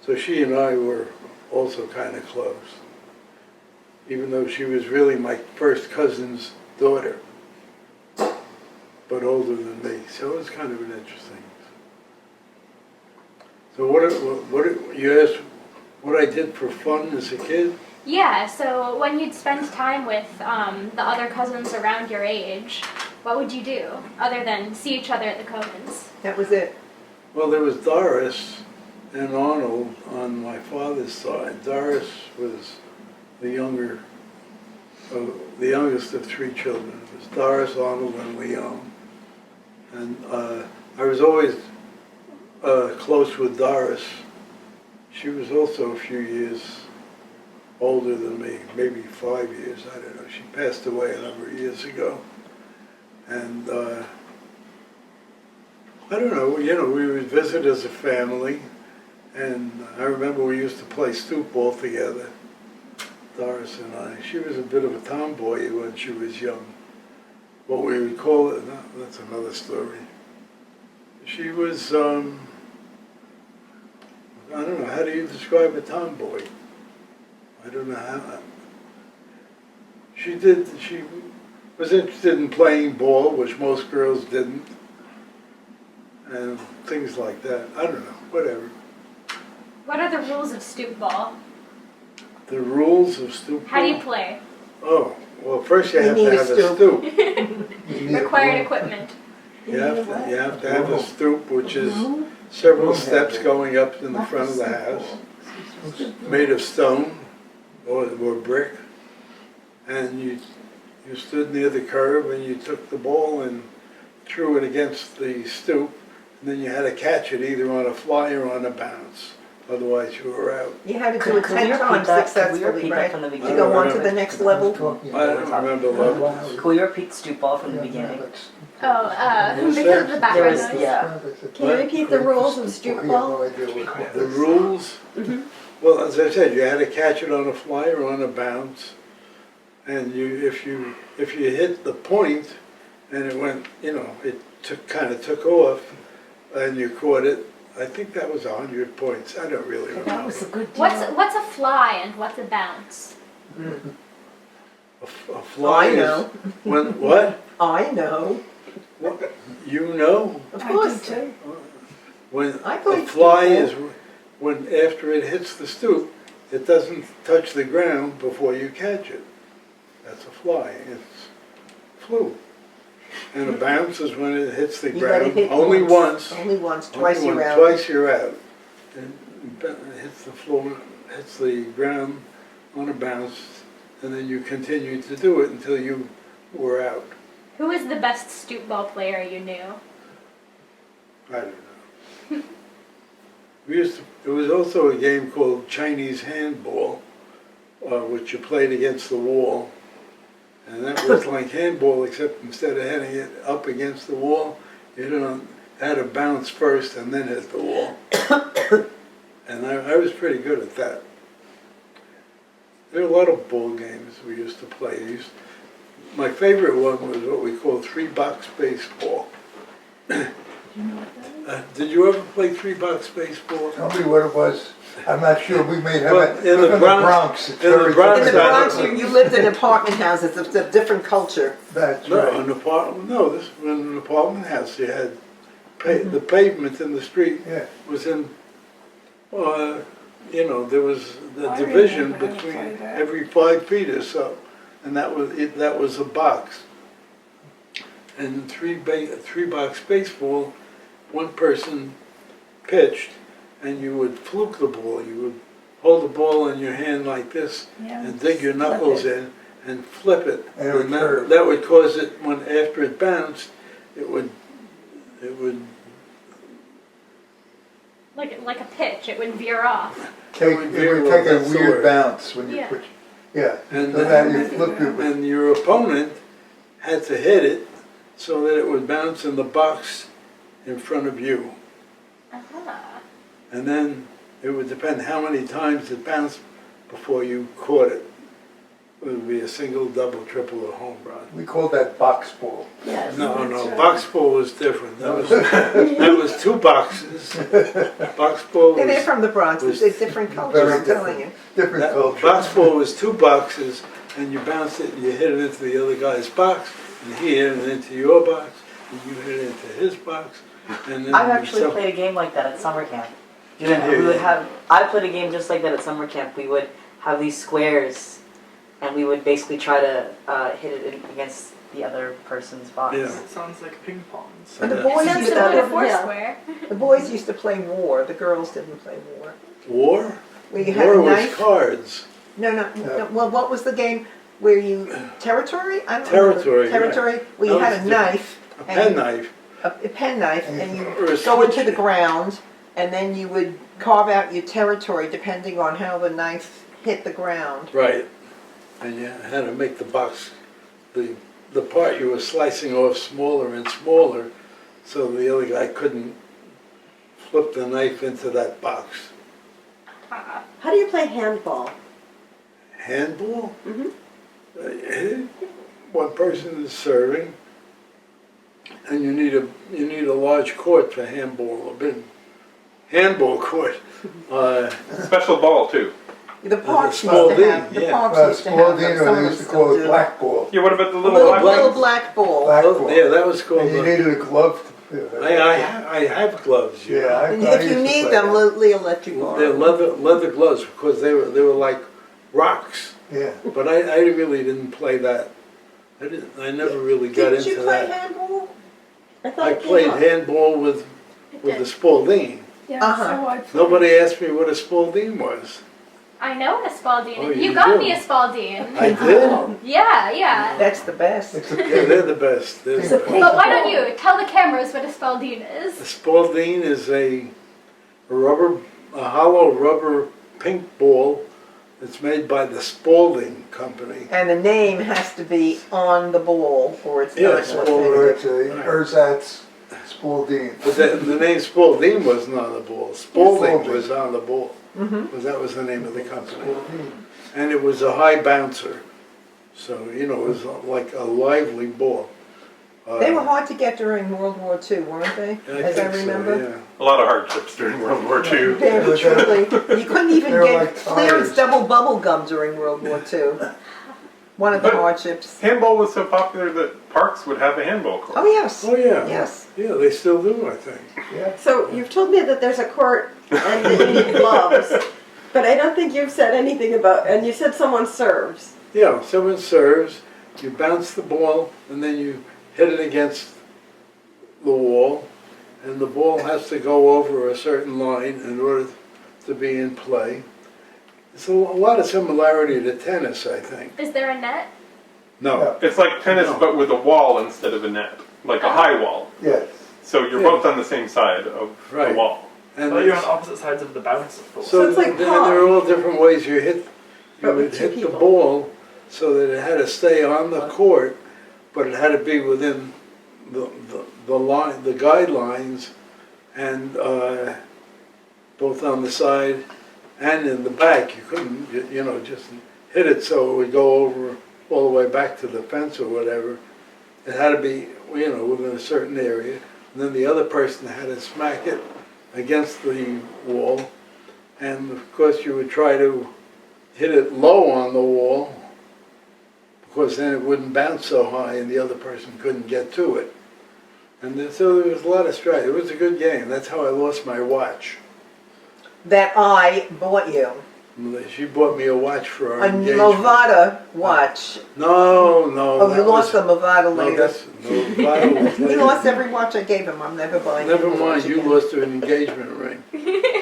B: So she and I were also kind of close, even though she was really my first cousin's daughter, but older than me. So it was kind of an interesting. So what you asked what I did for fun as a kid?
A: Yeah, so when you'd spend time with the other cousins around your age, what would you do other than see each other at the Cohens?
C: That was it.
B: Well, there was Doris and Arnold on my father's side. Doris was the youngest of three children. It was Doris, Arnold, and Leon. And I was always close with Doris. She was also a few years older than me, maybe 5 years, I don't know. She passed away a number of years ago. And I don't know, we would visit as a family. And I remember we used to play stoop ball together, Doris and I. She was a bit of a tomboy when she was young. What we would call it, that's another story. She was, I don't know, how do you describe a tomboy? I don't know how. She was interested in playing ball, which most girls didn't, and things like that. I don't know, whatever.
A: What are the rules of stoop ball?
B: The rules of stoop ball?
A: How do you play?
B: Oh, well, first you have
C: need
B: to
C: a
B: have a stoop.
A: Required equipment.
B: You have to have a stoop, which is several steps going up in the front of the house, made of stone or brick, and you stood near the curb and you took the ball and threw it against the stoop, and then you had to catch it either on a fly or on a bounce. Otherwise, you were out.
C: You had to do
J: Could
C: it
J: we
C: 10
J: repeat
C: times
J: that? Could we
C: successfully,
J: repeat that
C: right?
J: from the
C: To
J: beginning?
C: go on to the next level.
B: I don't remember levels.
J: Can we repeat stoop ball from the beginning?
A: Oh, because of the
J: There
A: background
J: was,
A: noise.
J: yeah.
K: Can you repeat the rules of stoop ball?
B: The rules? Well, as I said, you had to catch it on a fly or on a bounce, and if you hit the point and it went, it kind of took off, and you caught it. I think that was 100 points. I don't really remember.
L: That was a good deal.
A: What's a fly and what's a bounce?
B: A fly
C: I know.
B: is when what?
C: I know.
B: What? You know?
C: Of
L: I
C: course.
L: do too.
B: When
C: I
B: a
C: played
B: fly
C: stoop
B: is when after it hits the stoop, it doesn't touch the ground before you catch it. That's a fly. It's flew. And a bounce is when it hits the
C: You gotta
B: ground
C: hit
B: only once.
C: Only once,
B: Only
C: twice
B: once,
C: you're out.
B: Twice you're out. And it hits the floor, hits the ground on a bounce, and then you continue to do it until you were out.
A: Who was the best stoop ball player you knew?
B: I don't know. There was also a game called Chinese handball, which you played against the wall. And that was like handball, except instead of hitting it up against the wall, you had to bounce first and then hit the wall. And I was pretty good at that. There were a lot of ball games we used to play. My favorite one was what we call 3-box baseball. Did you ever play 3-box baseball?
I: Tell me what it was. I'm not sure. We may have
B: Well,
I: it. In the Bronx. It's very
B: Bronx,
C: In the
I: different.
C: Bronx, you lived in apartment houses. It's a different culture.
I: That's
B: No,
I: right.
B: an apartment. No, this was an apartment house. You had the pavement in the street
I: Yeah.
B: was in. There was the
L: I
B: division
L: remember how to
B: between
L: play that.
B: every 5 feet or so, and that was it. That was a box. And 3-box baseball, one person pitched, and you would fluke the ball. You would hold the ball in your hand like this
L: Yeah.
B: and dig your
L: Flip
B: knuckles
L: it.
B: in and flip it.
I: And it would curve.
B: that would cause it, after it bounced, it would
A: Like a pitch, it would veer off.
I: It would take a
B: That's the
I: weird
B: word.
I: bounce when you
A: Yeah.
I: put. Yeah.
B: And
I: So that you flipped it with.
B: and your opponent had to hit it so that it would bounce in the box in front of you.
A: Uh-huh.
B: And then it would depend how many times it bounced before you caught it. It would be a single, double, triple, or home run.
I: We called that box ball.
L: Yes,
B: No,
L: that's
B: no,
L: right.
B: box ball was different. That was 2 boxes. Box ball
C: They're
B: was,
C: from the Bronx.
B: was
C: It's a different culture,
I: very
C: I'm telling you.
I: Different
B: that,
I: culture.
B: box ball was 2 boxes, and you bounced it and you hit it into the other guy's box, and he hit it into your box, and you hit it into his box, and then
J: I've actually
B: so-
J: played a game like that at summer camp.
B: Yeah,
J: We would
B: yeah.
J: have. I played a game just like that at summer camp. We would have these squares, and we would basically try to hit it against the other person's box.
B: Yeah.
E: It sounds like ping pong.
C: And the
B: Yeah.
C: boys
A: Sounds
C: used
A: similar to
C: to
A: Foursquare.
C: the boys used to play war. The girls didn't play war.
B: War?
C: Where you had
B: War
C: a
B: was
C: knife.
B: cards.
C: No. Well, what was the game where you territory? I don't
B: Territory,
C: remember. Territory. Where you
B: That
C: had a
B: was
C: knife.
B: A penknife.
C: A penknife, and you
B: Or a
C: go into
B: switch.
C: the ground, and then you would carve out your territory depending on how the knife hit the ground.
B: Right. And you had to make the box, the part you were slicing off smaller and smaller, so the other guy couldn't flip the knife into that box.
K: How do you play handball?
B: Handball?
K: Mhm.
B: One person is serving, and you need a large court for handball, a big handball court.
G: Special ball too.
C: The parks used
B: small
C: to
B: D,
C: have. The
B: yeah.
C: parks used to have
I: Spalding,
C: them.
I: or
C: Some
I: they
C: of
I: used to
C: them
I: call
C: still
I: it
C: do.
I: black ball.
G: Yeah, what about the
C: A
G: little
C: little,
G: black
C: little
G: ones?
C: black ball.
I: Black
B: Oh,
I: ball.
B: yeah, that was called.
I: And you needed a glove to
B: I have gloves.
I: Yeah,
C: And
I: I
C: if
I: used
C: you
I: to
C: need
I: play
C: them,
I: that.
C: Leah let you
B: They're
C: borrow.
B: leather gloves because they were like rocks.
I: Yeah.
B: But I really didn't play that. I never really got
C: Didn't you
B: into
C: play
B: that.
C: handball?
K: I thought
B: I
K: it came
B: played
K: up.
B: handball with the Spalding.
L: Yeah,
C: Uh-huh.
L: so I played.
B: Nobody asked me what a Spalding was.
A: I know a Spalding.
B: Oh,
A: you
B: you
A: got
B: do?
A: me a Spalding.
B: I did?
A: Yeah.
C: That's the best.
I: It's a
B: Yeah, they're the best. They're
K: It's
B: the
K: a
B: best.
K: pink
A: But why don't you tell the cameras what a Spalding
B: A
A: is?
B: Spalding is a hollow rubber pink ball that's made by the Spalding Company.
C: And the name has to be on the ball, or it's
B: Yeah,
C: not
B: it's
C: what's
B: all
C: in
I: Or
C: it.
I: it's a ersatz Spalding.
B: But the name Spalding wasn't on the ball. Spalding
I: Spalding.
B: was on the ball.
C: Mhm.
B: Because that was the name of the company.
I: Spalding.
B: And it was a high bouncer. So, it was like a lively ball.
C: They were hard to get during World War II, weren't they? As I
B: think so,
C: remember.
B: yeah.
G: A lot of hardships during World War II.
C: They were truly. You couldn't even
I: They were
C: get
I: like
C: clearance
I: tires.
C: double bubble gum during World War II. One of the
G: But-
C: hardships.
G: Handball was so popular that parks would have a handball court.
C: Oh yes.
B: Oh, yeah.
C: Yes.
B: Yeah, they still do, I think.
I: Yeah.
K: So you've told me that there's a court and that you need gloves, but I don't think you've said anything about, and you said someone serves.
B: Yeah, someone serves, you bounce the ball, and then you hit it against the wall, and the ball has to go over a certain line in order to be in play. It's a lot of similarity to tennis, I think.
A: Is there a net?
B: No.
G: It's like tennis,
B: No.
G: but with a wall instead of a net, like a high wall.
I: Yes.
G: So you're
B: Yeah.
G: both on the same side of
B: Right.
G: the wall.
B: And
M: Well, you're on
B: it's-
M: opposite sides of the bounce, of course.
B: so
K: it's like
B: there
K: pong.
B: are all different ways you hit. You
K: But with
B: would
K: two
B: hit the
K: people.
B: ball so that it had to stay on the court, but it had to be within the line, the guidelines, and both on the side and in the back. You couldn't, just hit it so it would go over all the way back to the fence or whatever. It had to be, within a certain area. And then the other person had to smack it against the wall. And of course you would try to hit it low on the wall, because then it wouldn't bounce so high and the other person couldn't get to it. And so there was a lot of strategy. It was a good game. That's how I lost my watch.
C: That I bought you.
B: She bought me a watch for our
C: A
B: engagement.
C: Movada watch.
B: No.
C: Oh, you lost the Movada
B: No,
C: later.
B: Movada was
C: He
B: later.
C: lost every watch I gave him. I'm never buying
B: Never
C: him a watch
B: mind, you
C: again.
B: lost an engagement ring.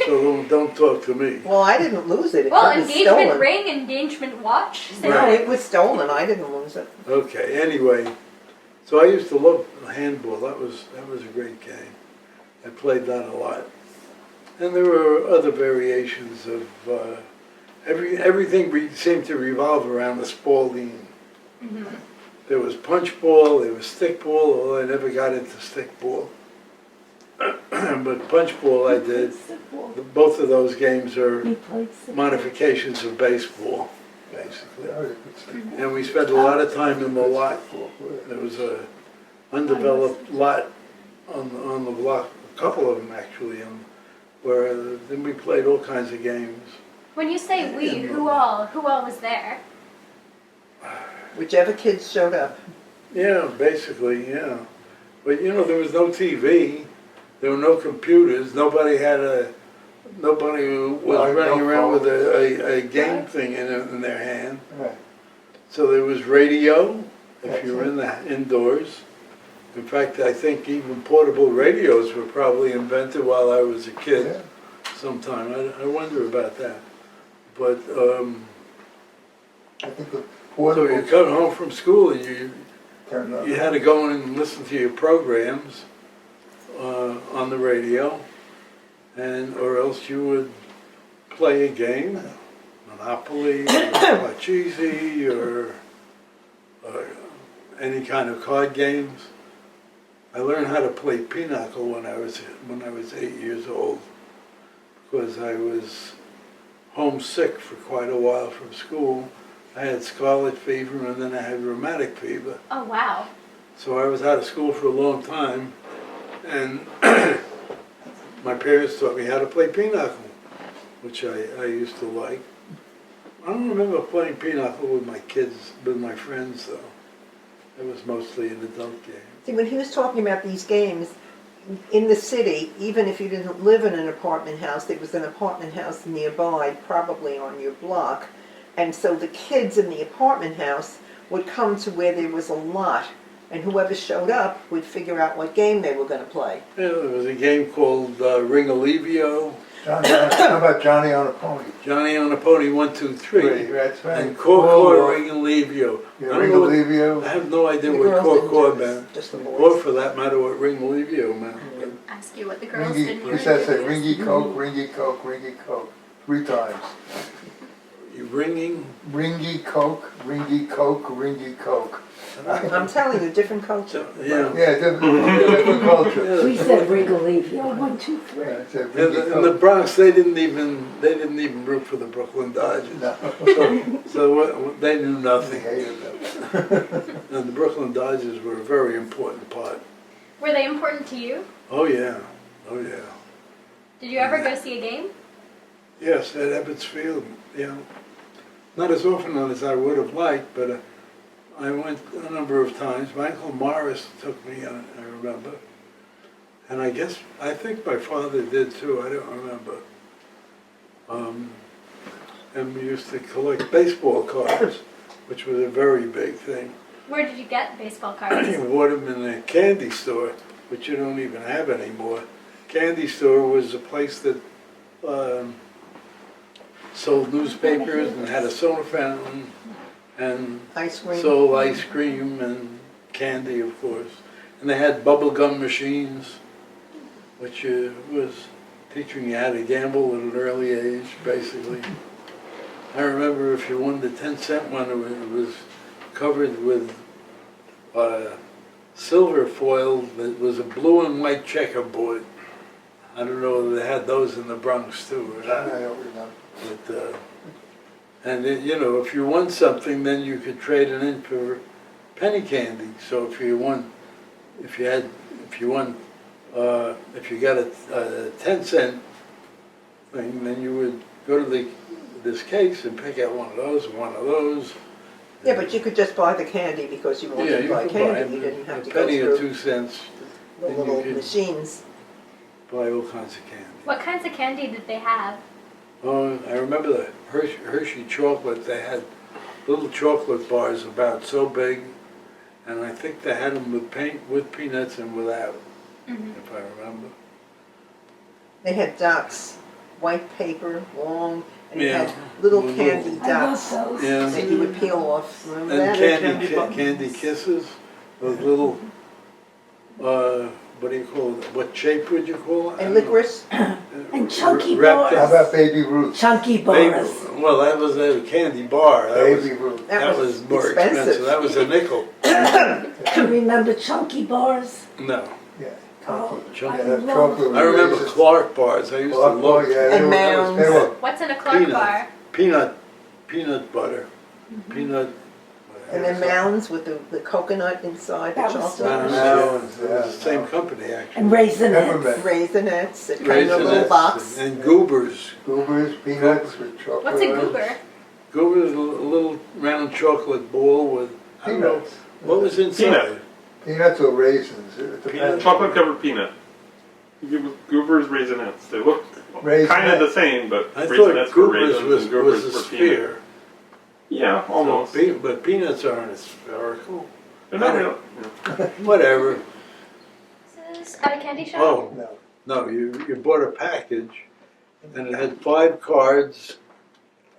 B: So don't talk to me.
C: Well, I didn't lose it. It
A: Well,
C: was
A: engagement
C: stolen.
A: ring, engagement watch. Same
C: No,
B: Right.
C: it was stolen. I didn't lose it.
B: Okay, anyway, so I used to love handball. That was a great game. I played that a lot. And there were other variations of everything seemed to revolve around the Spalding.
A: Mm-hmm.
B: There was punch ball, there was stick ball, although I never got into stick ball. But punch ball I did. Both of those games are modifications of baseball, basically. And we spent a lot of time in the lot. There was a undeveloped lot on the block, a couple of them actually, where then we played all kinds of games.
A: When you say we, who all was there?
C: Whichever kids showed up.
B: Yeah, basically, yeah. But there was no TV, there were no computers, nobody was running around with a game thing in their hand.
I: Right.
B: So there was radio, if you were indoors. In fact, I think even portable radios were probably invented while I was a kid sometime. I wonder about that. But,
I: I think the
B: so you come home from school and you
I: portable.
B: had to go in and listen to your programs on the radio, or else you would play a game, Monopoly, or Pachisi, or any kind of card games. I learned how to play pinochle when I was 8 years old, because I was homesick for quite a while from school. I had scarlet fever and then I had rheumatic fever.
A: Oh wow.
B: So I was out of school for a long time, and my parents taught me how to play pinochle, which I used to like. I don't remember playing pinochle with my kids, with my friends though. It was mostly an adult game.
C: See, when he was talking about these games, in the city, even if you didn't live in an apartment house, there was an apartment house nearby, probably on your block. And so the kids in the apartment house would come to where there was a lot, and whoever showed up would figure out what game they were going to play.
B: Yeah, there was a game called Ring-a-Levio.
I: How about Johnny on a Pony?
B: Johnny on a Pony, 1, 2, 3.
I: That's right.
B: And Cor Ring-a-Levio.
I: Yeah,
B: I don't know what-
I: Ring-a-Levio.
B: I have no idea
C: The
B: what
C: girls didn't
B: Cor
C: do this,
B: meant,
C: just the
B: or
C: boys.
B: for that matter what Ring-a-Levio meant.
A: Ask you what the girls
I: Ringy,
A: didn't
I: he says say Ringy Coke, Ringy Coke, Ringy Coke. 3 times.
B: You ringing?
I: Ringy Coke, Ringy Coke, Ringy Coke.
C: I'm telling you, different culture.
B: Yeah.
I: Yeah, different culture.
L: We said Ring-a-Levio, 1, 2, 3.
I: Yeah, it's a
B: In
I: Ringy
B: the, in the
I: Coke.
B: Bronx, they didn't even root for the Brooklyn Dodgers.
I: No.
B: So they knew
I: They
B: nothing.
I: hated them.
B: And the Brooklyn Dodgers were a very important part.
A: Were they important to you?
B: Oh yeah, oh yeah.
A: Did you ever go see a game?
B: Yes, at Ebbets Field. Yeah, not as often as I would have liked, but I went a number of times. My Uncle Morris took me, I remember. And I think my father did too, I don't remember. And we used to collect baseball cards. which was a very big thing.
A: Where did you get baseball
B: You
A: cards?
B: bought them in a candy store, which you don't even have anymore. Candy store was a place that sold newspapers and had a soda fountain and
C: Ice cream.
B: sold ice cream and candy, of course. And they had bubble gum machines, which was teaching you how to gamble at an early age, basically. I remember if you won the 10-cent one, it was covered with silver foil that was a blue and white checkerboard. I don't know if they had those in the Bronx too or
I: I
B: not.
I: don't remember.
B: But, and it, you know, if you won something, then you could trade it in for penny candy. So if you won, if you got a 10-cent thing, then you would go to this case and pick out one of those.
C: Yeah, but you could just buy the candy because you wanted
B: Yeah,
C: to
B: you
C: buy
B: could
C: candy.
B: buy
C: You didn't have
B: a
C: to go
B: penny or
C: through
B: 2 cents,
C: the
B: and you
C: little
B: could-
C: machines.
B: buy all kinds of candy.
A: What kinds of candy did they have?
B: Oh, I remember the Hershey chocolate. They had little chocolate bars about so big, and I think they had them with peanuts and without, if I remember.
C: They had dots, white paper, long, and you
B: Yeah.
C: had little
B: Little-
C: candy
L: I love
C: dots
L: those.
B: Yeah.
C: that you would peel off. Remember
B: And
C: that?
B: candy kisses, those little, what do you call it? What shape would you call it?
C: And licorice.
L: And chunky
B: Wrapped in-
I: How about Baby Ruth?
L: Chunky
B: Baby,
L: bars.
B: well, that was a candy bar.
I: Baby Ruth.
B: That was more expensive. That was a nickel.
L: Do you remember chunky bars?
B: No.
I: Yeah.
L: Oh,
B: Chunky.
L: I
I: Yeah,
L: love
I: chocolate
B: I remember
I: raisins.
B: Clark bars. I used to
I: Clark bar,
B: love
I: yeah,
C: And Mounds.
I: they were
A: What's in a Clark
B: Peanut.
A: bar?
B: peanut butter. Peanut.
C: And then mounds with the coconut inside the
L: That was
C: chocolate.
B: Mounds. It was the same company, actually.
L: And raisinettes.
I: peppermint.
C: Raisinets that come in a little
B: Raisinets
C: box.
B: and goobers.
I: Goobers, peanuts with chocolate.
A: What's a goober?
B: Goobers, a little round chocolate ball with, I don't know,
I: Peanuts.
B: what was inside?
I: Peanuts or raisins. It depends.
G: Chocolate covered peanut. Goobers, Raisinets. They look
I: Raisinets.
G: kind of the same, but
B: I
G: Raisinets
B: thought
G: were
B: goobers
G: raisins
B: was
G: and Goobers
B: a
G: were peanut.
B: sphere.
G: Yeah, almost.
B: So, but peanuts aren't spherical.
G: They're not real. Yeah.
B: Whatever.
A: This is at a candy shop?
B: Oh, no, you bought a package and it had 5 cards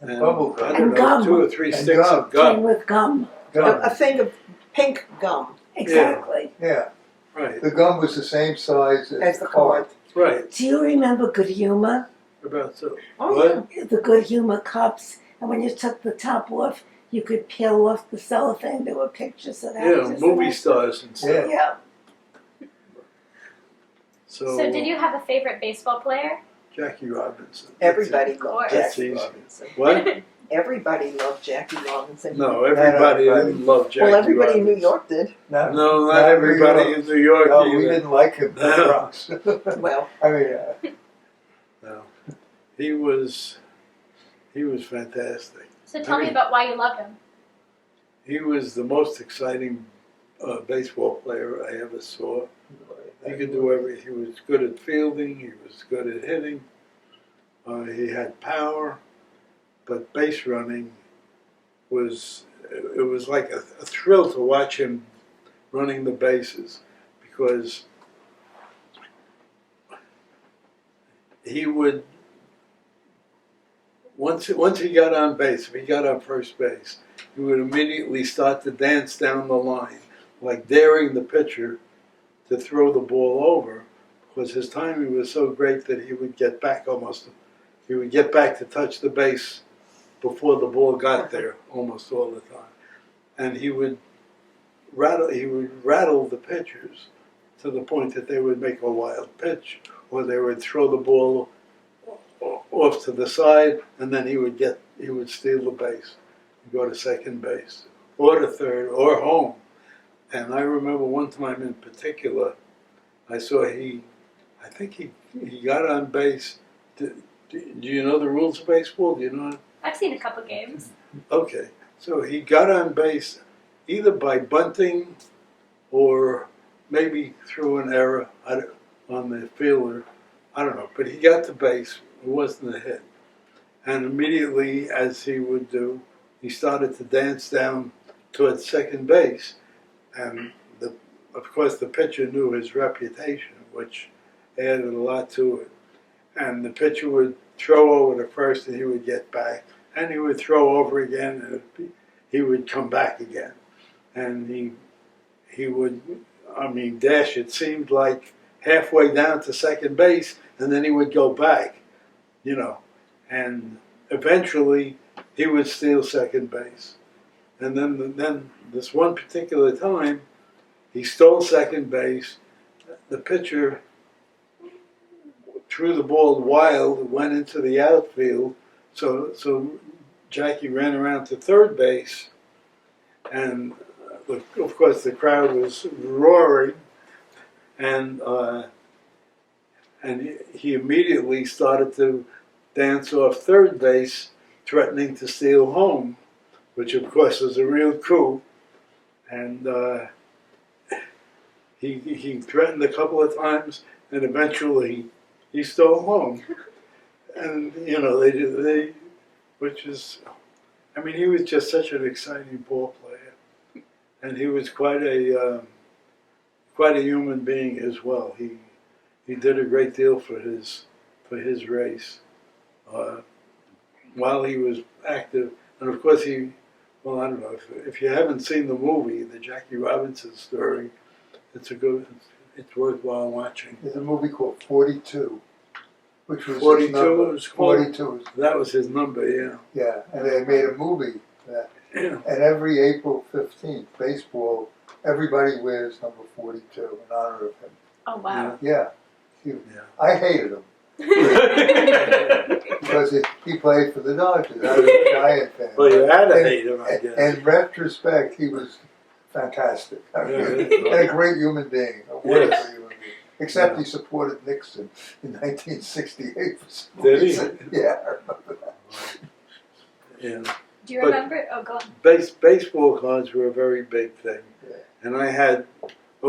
B: and
I: bubble
B: I
I: gum.
B: don't
L: And
B: know,
L: gum.
B: 2 or 3
I: And
B: sticks
I: gum.
B: of gum.
L: Came with gum.
I: Gum.
C: A thing of pink gum
L: Exactly.
I: Yeah.
B: Right,
I: The gum was the same size
C: as the card.
B: right,
L: Do you remember Good Humor?
B: about so.
C: Oh,
B: What?
L: The Good Humor cups. And when you took the top off, you could peel off the cellophane. There were pictures of
B: Yeah,
L: actors.
B: movie stars and stuff.
I: Yeah.
L: Yeah.
B: So,
A: So did you have a favorite baseball player?
B: Jackie Robinson.
C: Everybody
A: Of
C: loved
A: course.
B: That's
C: Jackie
B: easy.
C: Robinson.
B: What?
C: Everybody loved Jackie Robinson.
B: No, everybody didn't love Jackie
C: Well, everybody in New
B: Robinson.
C: York did.
I: Not,
B: No, not everybody in New York
I: No, we
B: either.
I: didn't like him in the
B: No.
I: Bronx.
C: Well,
I: I mean,
B: No. He was fantastic.
A: So tell me
B: mean-
A: about why you love him.
B: He was the most exciting baseball player I ever saw. He could do everything. He was good at fielding. He was good at hitting. He had power, but base running was like a thrill to watch him running the bases because he would once he got on base, if he got on first base, he would immediately start to dance down the line, like daring the pitcher to throw the ball over, because his timing was so great that he would get back to touch the base before the ball got there almost all the time. And he would rattle the pitchers to the point that they would make a wild pitch, or they would throw the ball off to the side, and then he would steal the base and go to second base or to third or home. And I remember one time in particular, I saw I think he got on base. Do you know the rules of baseball? Do you know?
A: I've seen a couple games.
B: Okay, so he got on base either by bunting or maybe through an error on the fielder. I don't know, but he got to base. It wasn't a hit. And immediately, as he would do, he started to dance down towards second base, and of course the pitcher knew his reputation, which added a lot to it. And the pitcher would throw over to first, and he would get back, and he would throw over again, and he would come back again, and he would, dash. It seemed like halfway down to second base, and then he would go back, and eventually he would steal second base. And then this one particular time, he stole second base. The pitcher threw the ball wild, went into the outfield. So Jackie ran around to third base, and of course the crowd was roaring, and he immediately started to dance off third base, threatening to steal home, which of course was a real coup. And he threatened a couple of times, and eventually he stole home. And they which is, he was just such an exciting ball player, and he was quite a human being as well. He did a great deal for his race while he was active, and of course I don't know if you haven't seen the movie, the Jackie Robinson story. It's worthwhile watching.
I: There's a movie called 42, which was
B: 42
I: his number.
B: was called?
I: 42.
B: That was his number, yeah.
I: Yeah, and they made a movie that,
B: Yeah.
I: and every April 15th, baseball, everybody wears number 42 in honor of him.
A: Oh wow.
I: Yeah.
B: Yeah.
I: I hated him because he played for the Dodgers. I was a Giant fan.
B: Well, you had to
I: And-
B: hate him, I guess.
I: In retrospect, he was fantastic.
B: Yeah,
I: And a great human being, a wonderful
B: Yes.
I: human being. Except
B: Yeah.
I: he supported Nixon in 1968 for some
B: Did he?
I: reason. Yeah, I remember that.
B: Yeah.
A: Do you
B: But-
A: remember? Oh, go on.
B: Baseball cards were a very big thing.
I: Yeah.
B: And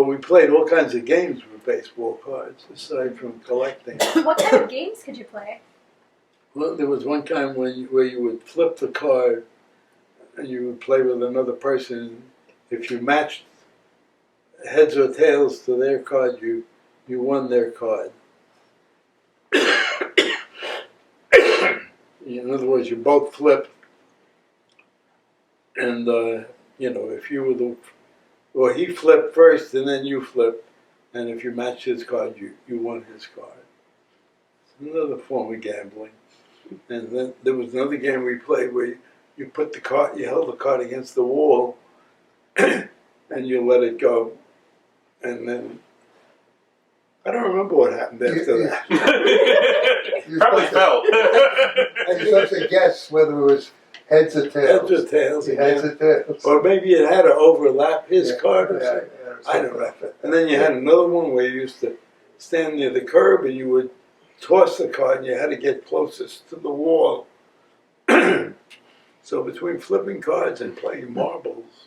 B: we played all kinds of games with baseball cards, aside from collecting.
A: What kind of games could you play?
B: Well, there was one time where you would flip the card, and you would play with another person. If you matched heads or tails to their card, you won their card. In other words, you both flipped, and if you were he flipped first, and then you flipped, and if you matched his card, you won his card. It's another form of gambling. And then there was another game we played where you held the card against the wall, and you let it go, and then I don't remember what happened after that.
I: You're
G: Probably
I: supposed to-
G: fell.
I: And you're supposed to guess whether it was heads or tails.
B: Heads or tails,
I: Heads or tails.
B: or maybe it had to overlap his card or
I: Yeah,
B: something.
I: yeah,
B: I don't know. And then you had another one where you used to stand near the curb and you would toss the card and you had to get closest to the wall. So between flipping cards and playing marbles,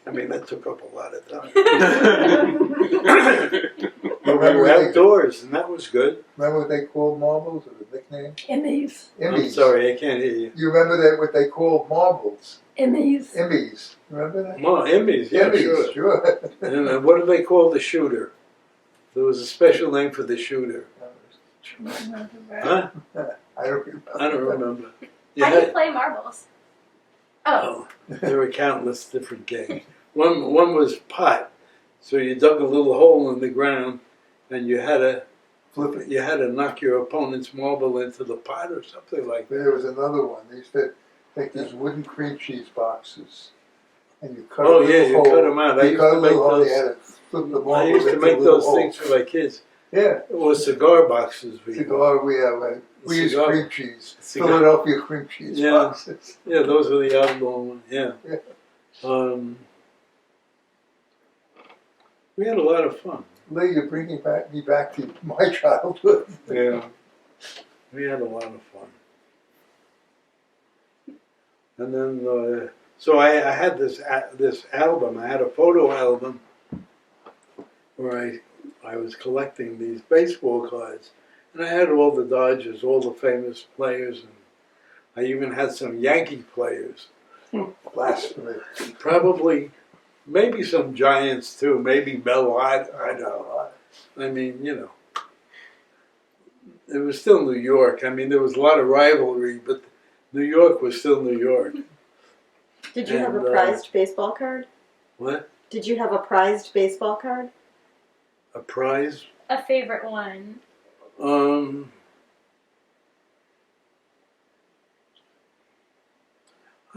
B: that took up a lot of time. But we were outdoors and that was good.
I: Remember what they called marbles, or the nickname?
L: Immies.
B: I'm
I: Imbies.
B: sorry, I can't hear you.
I: You remember that what they called marbles?
L: Immies.
I: Imbies. Remember that?
B: Imbies, yeah,
I: Imbies,
B: sure. And what do they call the shooter? There was a special name for the shooter. Huh?
I: I don't remember.
B: I don't remember. You
A: How do you
B: had-
A: play marbles? Oh,
B: there were countless different games. One was pot. So you dug a little hole in the ground and you had to
I: Flip it.
B: you had to knock your opponent's marble into the pot or something like that.
I: There was another one. They used to take these wooden cream cheese boxes, and you cut
B: Oh
I: a little
B: yeah, you
I: hole.
B: cut them out. I
I: You
B: used
I: cut
B: to
I: a
B: make
I: little hole. You
B: those.
I: had to flip the marble
B: I used to
I: into
B: make
I: little
B: those
I: holes.
B: things for my kids.
I: Yeah.
B: It was cigar boxes.
I: Cigar, we use
B: Cigar-
I: cream cheese.
B: Cigar-
I: Philadelphia cream cheese
B: Yeah.
I: boxes.
B: Yeah, those were the outlaw ones. Yeah.
I: Yeah.
B: We had a lot of fun.
I: Lee, you're bringing me back to my childhood.
B: Yeah. We had a lot of fun. And then, so I had this album. I had a photo album where I was collecting these baseball cards. And I had all the Dodgers, all the famous players. And I even had some Yankee players.
I: Blasphemy.
B: Probably, maybe some Giants too. Maybe Bell. I don't know. I mean, you know, it was still New York. I mean, there was a lot of rivalry, but New York was still New York.
K: Did you have a
B: And,
K: prized baseball card?
B: What?
K: Did you have a prized baseball card?
B: A prize?
A: A favorite one?
B: I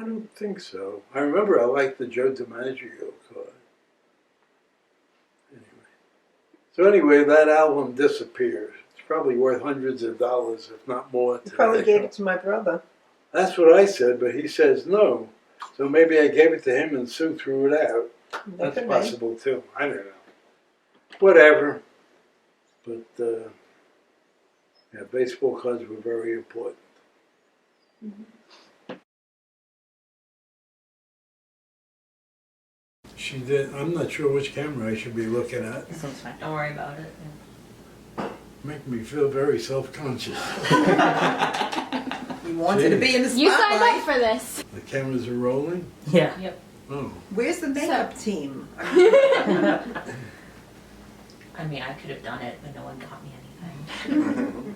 B: don't think so. I remember I liked the Joe DiMaggio card. Anyway, that album disappeared. It's probably worth hundreds of dollars, if not more.
C: You probably
B: today.
C: gave it to my brother.
B: That's what I said, but he says no. So maybe I gave it to him and Sue threw it out. That's
C: could be.
B: possible too. I don't know. Whatever. But yeah, baseball cards were very important. She did. I'm not sure which camera I should be looking at.
E: This one's fine.
J: Don't worry about it.
B: Make me feel very self-conscious.
C: You wanted to be in the spotlight.
A: You signed up for this.
B: The cameras are rolling?
E: Yeah.
B: Oh.
C: Where's the makeup team?
J: I mean, I could have done it, but no one got me anything.